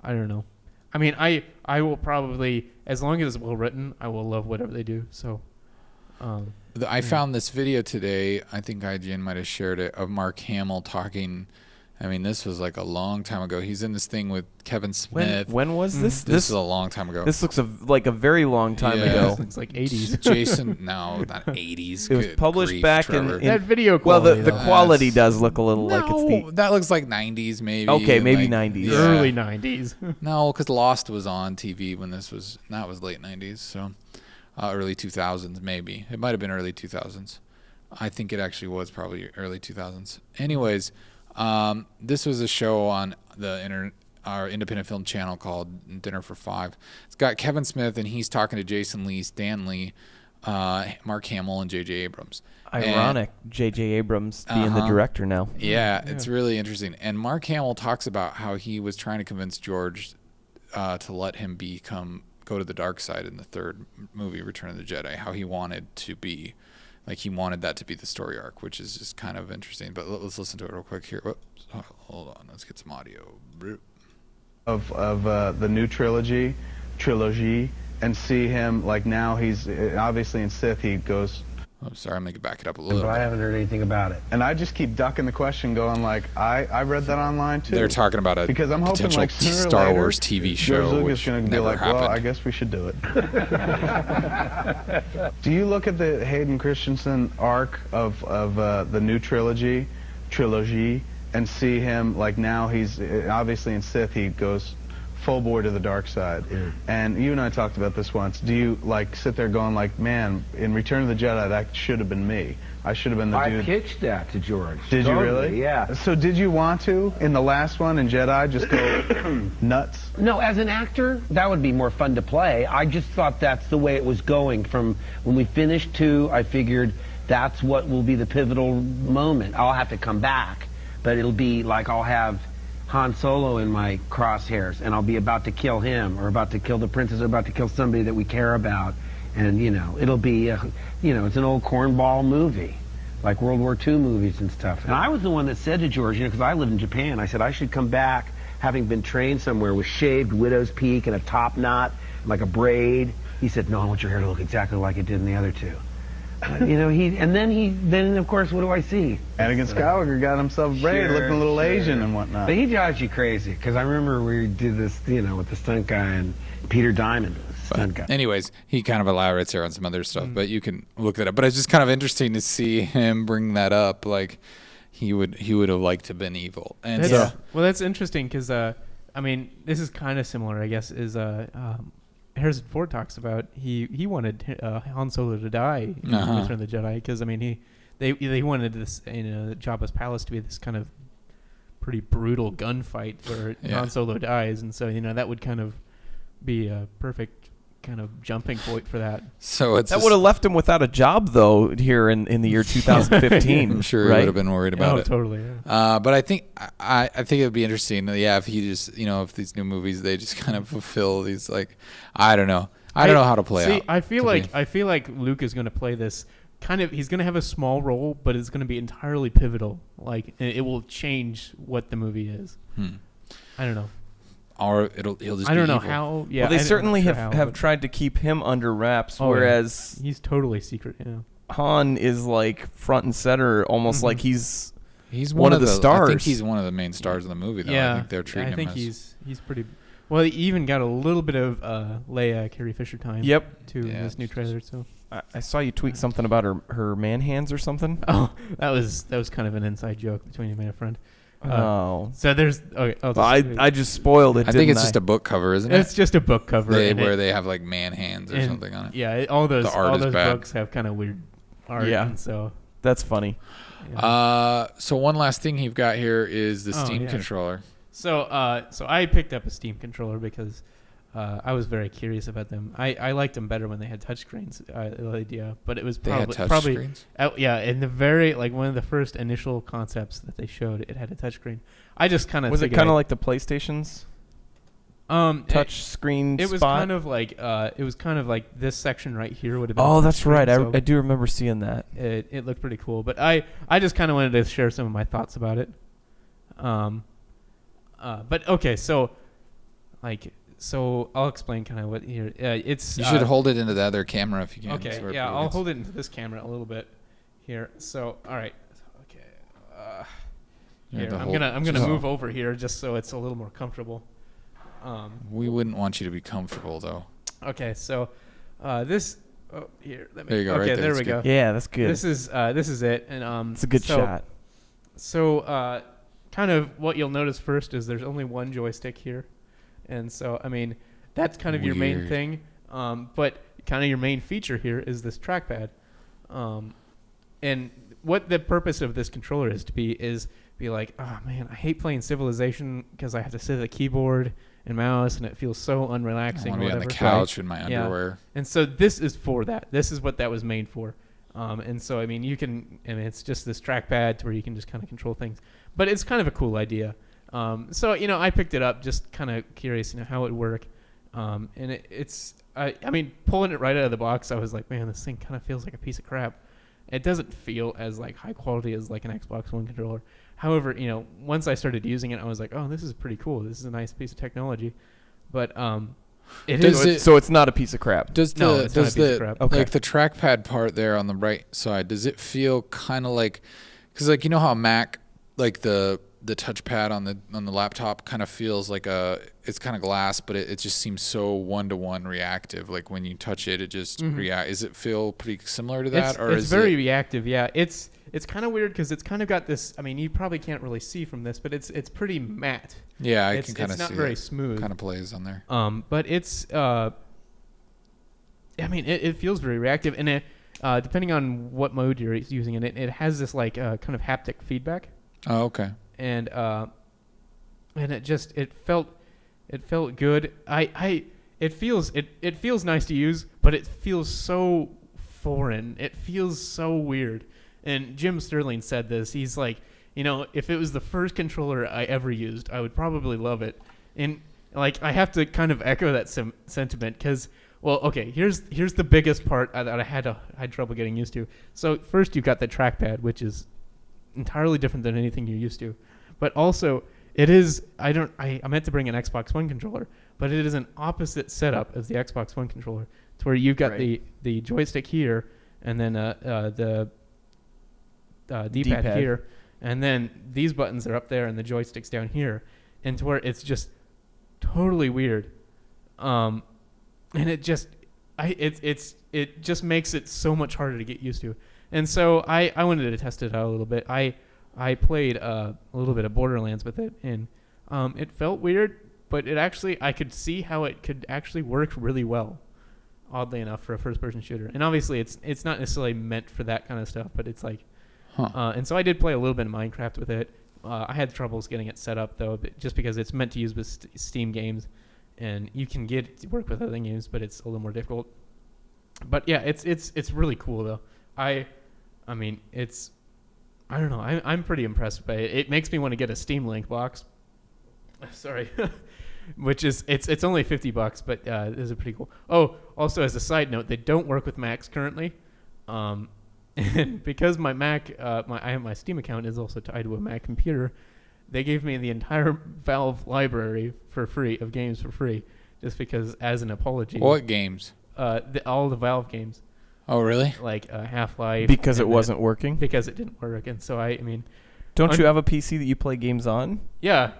don't know. I mean, I will probably, as long as it's well written, I will love whatever they do. So, I found this video today. I think IGN might have shared it, of Mark Hamill talking. I mean, this was like a long time ago. He's in this thing with Kevin Smith. When was this? This is a long time ago. This looks like a very long time ago. It's like 80s. Jason, no, not 80s. It was published back in that video quality. Well, the quality does look a little like it's that looks like 90s maybe. Okay, maybe 90s. Yeah. Early 90s. No, because Lost was on TV when this was. That was late 90s, so early 2000s maybe. It might have been early 2000s. I think it actually was probably early 2000s. Anyways. This was a show on our independent film channel called Dinner for Five. It's got Kevin Smith, and he's talking to Jason Lee, Stan Lee, Mark Hamill, and J.J. Abrams. Ironic, J.J. Abrams being the director now. Yeah, it's really interesting. And Mark Hamill talks about how he was trying to convince George to let him go to the dark side in the third movie, Return of the Jedi, how he wanted to be. Like, he wanted that to be the story arc, which is just kind of interesting. But let's listen to it real quick here. Whoops. Hold on. Let's get some audio. Of the new trilogy, and see him, like, now he's obviously in Sith. He goes... Oh, sorry, I'm going to back it up a little bit. But I haven't heard anything about it. And I just keep ducking the question, going like, I read that online too. They're talking about a because I'm hoping potential like Star Wars TV show, George Lucas which going to be never like, happened. well, I guess we should do it. Do you look at the Hayden Christensen arc of the new trilogy, and see him, like, now he's obviously in Sith. He goes full bore to the dark side. Yeah. And you and I talked about this once. Do you, like, sit there going like, man, in Return of the Jedi, that should have been me. I should have been the dude. I pitched that to George. Did you really? Yeah. So did you want to, in the last one, in Jedi, just go nuts? No, as an actor, that would be more fun to play. I just thought that's the way it was going. From when we finished 2, I figured that's what will be the pivotal moment. I'll have to come back, but it'll be like I'll have Han Solo in my crosshairs, and I'll be about to kill him, or about to kill the princess, or about to kill somebody that we care about. And, it'll be, it's an old cornball movie, like World War II movies and stuff. And I was the one that said to George, because I lived in Japan, I said I should come back having been trained somewhere with shaved widow's peak and a top knot, like a braid. He said, no, I want your hair to look exactly like it did in the other 2. Then of course, what do I see? Anakin Skywalker got himself a braid, looking a little Asian and whatnot. But he drives you crazy, because I remember we did this, with the stunt guy, and Peter Diamond was the stunt guy. Anyways, he kind of elaborates here on some other stuff, but you can look that up. But it's just kind of interesting to see him bring that up, like he would have liked to have been evil. And well, that's interesting, because this is kind of similar, I guess, is Harrison Ford talks about he wanted Han Solo to die in Return of the Jedi, because they wanted this Jabba's palace to be this kind of pretty brutal gunfight where Han Solo dies, and so that would kind of be a perfect kind of jumping point for that. So that would have left him without a job, though, here in the year 2015. I'm sure right? he would have been worried about it. Totally. Yeah. But I think it would be interesting. Yeah, if he just if these new movies they just kind of fulfill these, like, I don't know. I don't know how to play out. I feel like Luke is going to play this kind of. He's going to have a small role, but it's going to be entirely pivotal. Like, it will change what the movie is. I don't know. he'll just. I don't know evil. how. Yeah, well, they certainly sure have tried to keep him under wraps, whereas he's totally secret. Yeah. Han is like front and center, almost like he's one of the stars. I think he's one of the main stars of the movie, though. Yeah, I think they're treating him as... he's pretty. Well, he even got a little bit of Leia Carrie Fisher time. Yep. To this new trailer. So I saw you tweet something about her man hands or something. Oh, that was kind of an inside joke between him and a friend. Oh. So there's. Okay. I just spoiled it. I think it's just a book cover, isn't it? It's just a book cover where they have like man hands or something on it. Yeah, all those books have kind of weird art. Yeah. And so that's funny. Yeah. So one last thing you've got here is the Steam controller. So I picked up a Steam controller because I was very curious about them. I liked them better when they had touchscreens. Idea, but it was probably in the very one of the first initial concepts that they showed, it had a touchscreen. I just kind of was it kind of like the PlayStation's touch screen. It was kind of like this section right here would have been. Oh, that's right. I do remember seeing that. It looked pretty cool, but I just kind of wanted to share some of my thoughts about it. But okay, so I'll explain kind of what here. It's you should hold it into the other camera if you can. Okay, yeah, I'll hold it into this camera a little bit here. So, all right, okay. Here, I'm gonna move over here just so it's a little more comfortable. We wouldn't want you to be comfortable though. Okay, so this. Oh, here. There you go. Okay, right there we go. Yeah, that's good. This is it, and it's a good shot. So, kind of what you'll notice first is there's only one joystick here, and so I mean that's kind of your main thing. But kind of your main feature here is this trackpad, and what the purpose of this controller is to be like, oh man, I hate playing Civilization because I have to sit at the keyboard and mouse, and it feels so unrelaxing. I want to be on the couch in my underwear. And so this is for that. This is what that was made for. And so I mean, it's just this trackpad to where you can just kind of control things. But it's kind of a cool idea. So I picked it up just kind of curious, how it would work. And I mean, pulling it right out of the box, I was like, man, this thing kind of feels like a piece of crap. It doesn't feel as high quality as an Xbox One controller. However, once I started using it, I was like, oh, this is pretty cool. This is a nice piece of technology. But so it's not a piece of crap. It's not a piece of crap. Okay. The trackpad part there on the right side, does it feel kind of like, because how a Mac, the touchpad on the laptop kind of feels like it's kind of glass, but it just seems so one-to-one reactive. Like when you touch it, it just react. Does it feel pretty similar to that, it's very reactive? Yeah, it's kind of weird because it's kind of got this. I mean, you probably can't really see from this, but it's pretty matte. Yeah, I can kind of see. It's not very smooth. Kind of plays on there. But it's. I mean, it feels very reactive, and depending on what mode you're using it has this kind of haptic feedback. Oh, okay. And it felt good. It feels nice to use, but it feels so foreign. It feels so weird. And Jim Sterling said this. He's like, if it was the first controller I ever used, I would probably love it. And I have to kind of echo that sentiment because, well, okay, here's the biggest part that I had trouble getting used to. So first you've got the trackpad, which is entirely different than anything you're used to, but also it is. I meant to bring an Xbox One controller, but it is an opposite setup as the Xbox One controller, to where you've got the joystick here, and then the D-pad here, and then these buttons are up there, and the joystick's down here, and to where it's just totally weird, and it just makes it so much harder to get used to. And so I wanted to test it out a little bit. I played a little bit of Borderlands with it, and it felt weird, but I could see how it could actually work really well, oddly enough, for a first-person shooter. And obviously, it's not necessarily meant for that kind of stuff, but it's and so I did play a little bit of Minecraft with it. I had troubles getting it set up though, just because it's meant to use with Steam games, and you can get it to work with other games, but it's a little more difficult. But yeah, it's really cool though. I mean, I don't know. I'm pretty impressed by it. It makes me want to get a Steam Link box. Sorry. Which is, it's only $50, but this is pretty cool. Oh, also as a side note, they don't work with Macs currently. And because my Mac, my Steam account is also tied to a Mac computer, they gave me the entire Valve library for free of games for free, just because as an apology. What games? All the Valve games. Oh, really? Like Half-Life. Because it wasn't working? Because it didn't work. And so I mean... Don't you have a PC that you play games on? Yeah.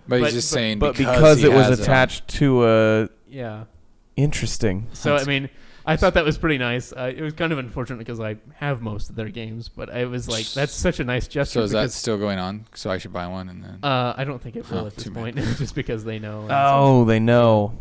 But he's just saying because it was attached to a... Yeah. Interesting. So, I mean, I thought that was pretty nice. It was kind of unfortunate because I have most of their games, but I was like, that's such a nice gesture. So is that still going on? So I should buy one and then... I don't think it will at this point, just because they know. Oh, they know.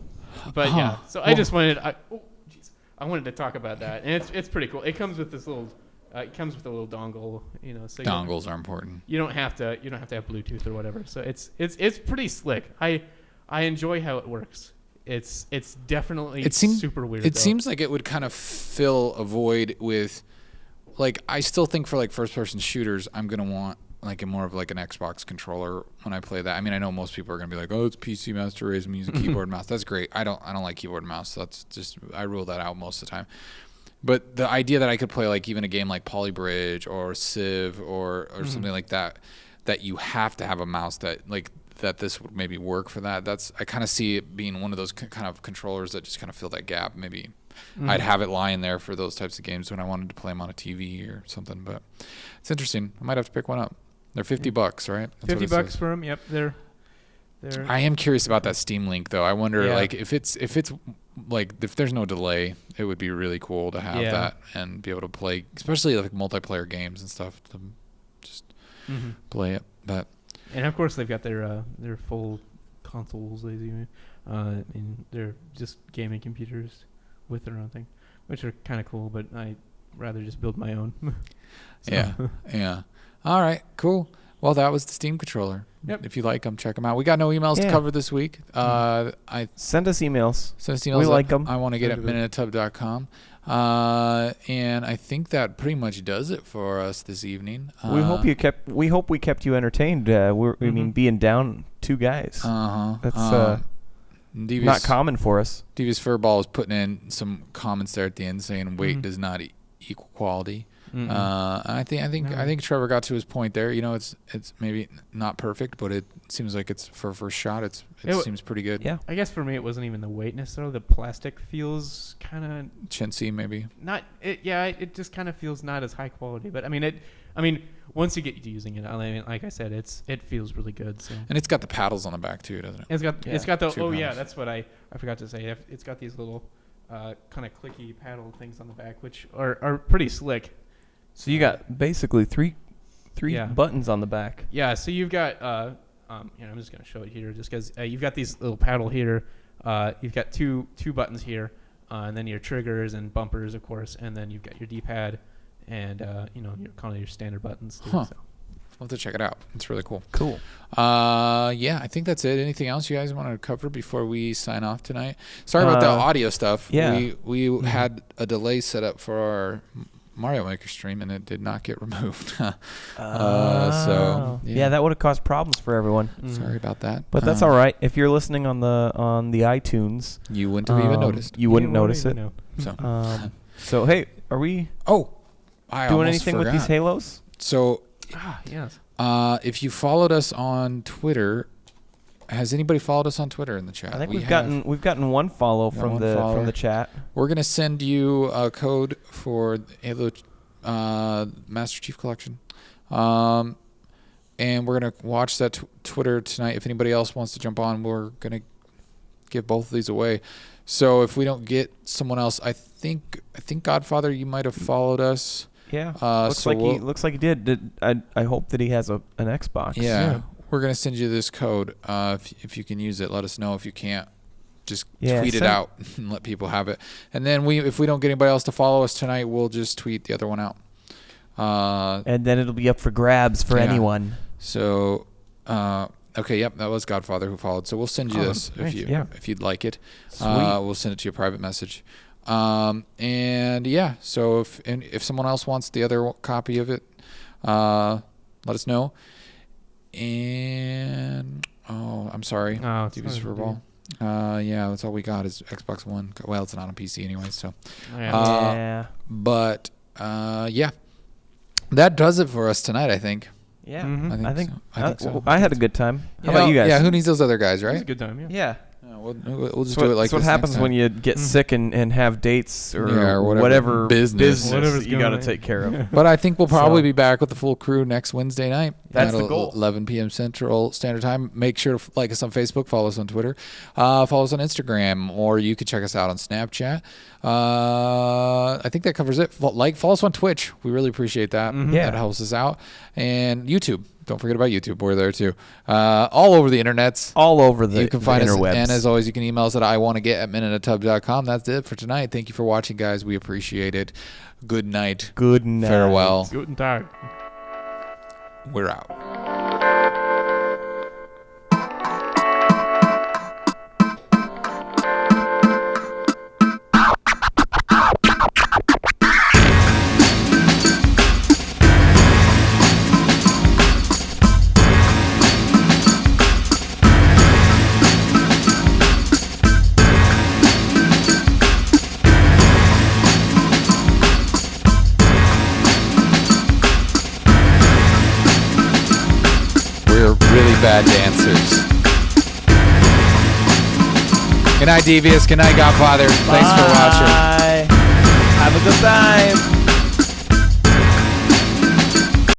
But yeah, so I just wanted... I wanted to talk about that, and it's pretty cool. It comes with this little... it comes with a little dongle, So dongles are important. You don't have to have Bluetooth or whatever. So it's pretty slick. I enjoy how it works. It's definitely super weird. It seems like it would kind of fill a void with, like, I still think for like first person shooters, I'm gonna want like more of like an Xbox controller when I play that. I mean, I know most people are gonna be like, oh, it's PC Master Race, I'm using keyboard and mouse. That's great. I don't like keyboard and mouse. That's just, I rule that out most of the time. But the idea that I could play like even a game like Polybridge or Civ or something like that you have to have a mouse that this would maybe work for that. I kind of see it being one of those kind of controllers that just kind of fill that gap. Maybe I'd have it lying there for those types of games when I wanted to play them on a TV or something. But it's interesting. I might have to pick one up. They're $50, right? That's $50 for them. Yep, they're. I am curious about that Steam Link though. I wonder like if it's like if there's no delay, it would be really cool to have that and be able to play, especially like multiplayer games and stuff. To just play it. But and of course they've got their full consoles. And they're just gaming computers with their own thing, which are kind of cool. But I rather just build my own. Yeah. All right. Cool. Well, that was the Steam controller. Yep. If you like them, check them out. We got no emails to cover this week. Send us emails. We like them. I want to get at minuteatub.com. And I think that pretty much does it for us this evening. We hope we kept you entertained. I mean, being down two guys. That's not common for us. Devious Furball was putting in some comments there at the end saying weight does not equal quality. I think Trevor got to his point there. It's maybe not perfect, but it seems like it's for a first shot. It seems pretty good. Yeah. I guess for me it wasn't even the weight necessarily. The plastic feels kind of chintzy, maybe. It just kind of feels not as high quality. But I mean, once you get to using it, like I said, it feels really good. So. And it's got the paddles on the back too, doesn't it? It's got the that's what I forgot to say. It's got these little kind of clicky paddle things on the back, which are pretty slick. So you got basically three buttons on the back. Yeah. So you've got I'm just gonna show it here, just because you've got these little paddle here. You've got two buttons here, and then your triggers and bumpers, of course, and then you've got your D-pad, and your kind of your standard buttons too. Huh. So. We'll have to check it out. It's really cool. Cool. I think that's it. Anything else you guys want to cover before we sign off tonight? Sorry about the audio stuff. Yeah. We had a delay set up for our Mario Maker stream, and it did not get removed. So that would have caused problems for everyone. Sorry about that. But that's all right. If you're listening on the iTunes, you wouldn't have even noticed. You wouldn't notice it. So hey, are we? Doing anything with these Halos? So. Yes. If you followed us on Twitter, has anybody followed us on Twitter in the chat? I think we've gotten one follow from the chat. We're gonna send you a code for Halo Master Chief Collection, and we're gonna watch that Twitter tonight. If anybody else wants to jump on, we're gonna give both of these away. So if we don't get someone else, I think Godfather, you might have followed us. Yeah, looks like he did. I hope that he has an Xbox. Yeah, we're gonna send you this code. If you can use it, let us know. If you can't, just tweet it out and let people have it. And then if we don't get anybody else to follow us tonight, we'll just tweet the other one out. And then it'll be up for grabs for anyone. So, okay, yep, that was Godfather who followed. So we'll send you this if you'd like it. We'll send it to you a private message. So if someone else wants the other copy of it, let us know. And I'm sorry. Devious Furball. That's all we got is Xbox One. Well, it's not on PC anyway, so. Yeah. But that does it for us tonight, I think. Yeah, I think so. I think so. I had a good time. How You about know, you guys? Yeah, who needs those other guys, right? It was a good time. Yeah. Yeah. We'll just do it like that's what this happens next time. when you get sick and have dates or whatever business Whatever's you got to going take care of. But I think we'll probably be back with the full crew next Wednesday night. That's at the goal. 11 p.m. Central Standard Time. Make sure to like us on Facebook, follow us on Twitter, follow us on Instagram, or you could check us out on Snapchat. I think that covers it. Follow us on Twitch. We really appreciate that. Yeah. That helps us out. And YouTube. Don't forget about YouTube. We're there too. All over the internets. All over the You can find us. interwebs. And as always, you can email us at iwannaget@minuteatub.com. That's it for tonight. Thank you for watching, guys. We appreciate it. Good night. Good night. Farewell. Guten Tag. We're out. Really bad dancers. Good night, Devious. Good night, Godfather. Thanks for watching. Have a good time.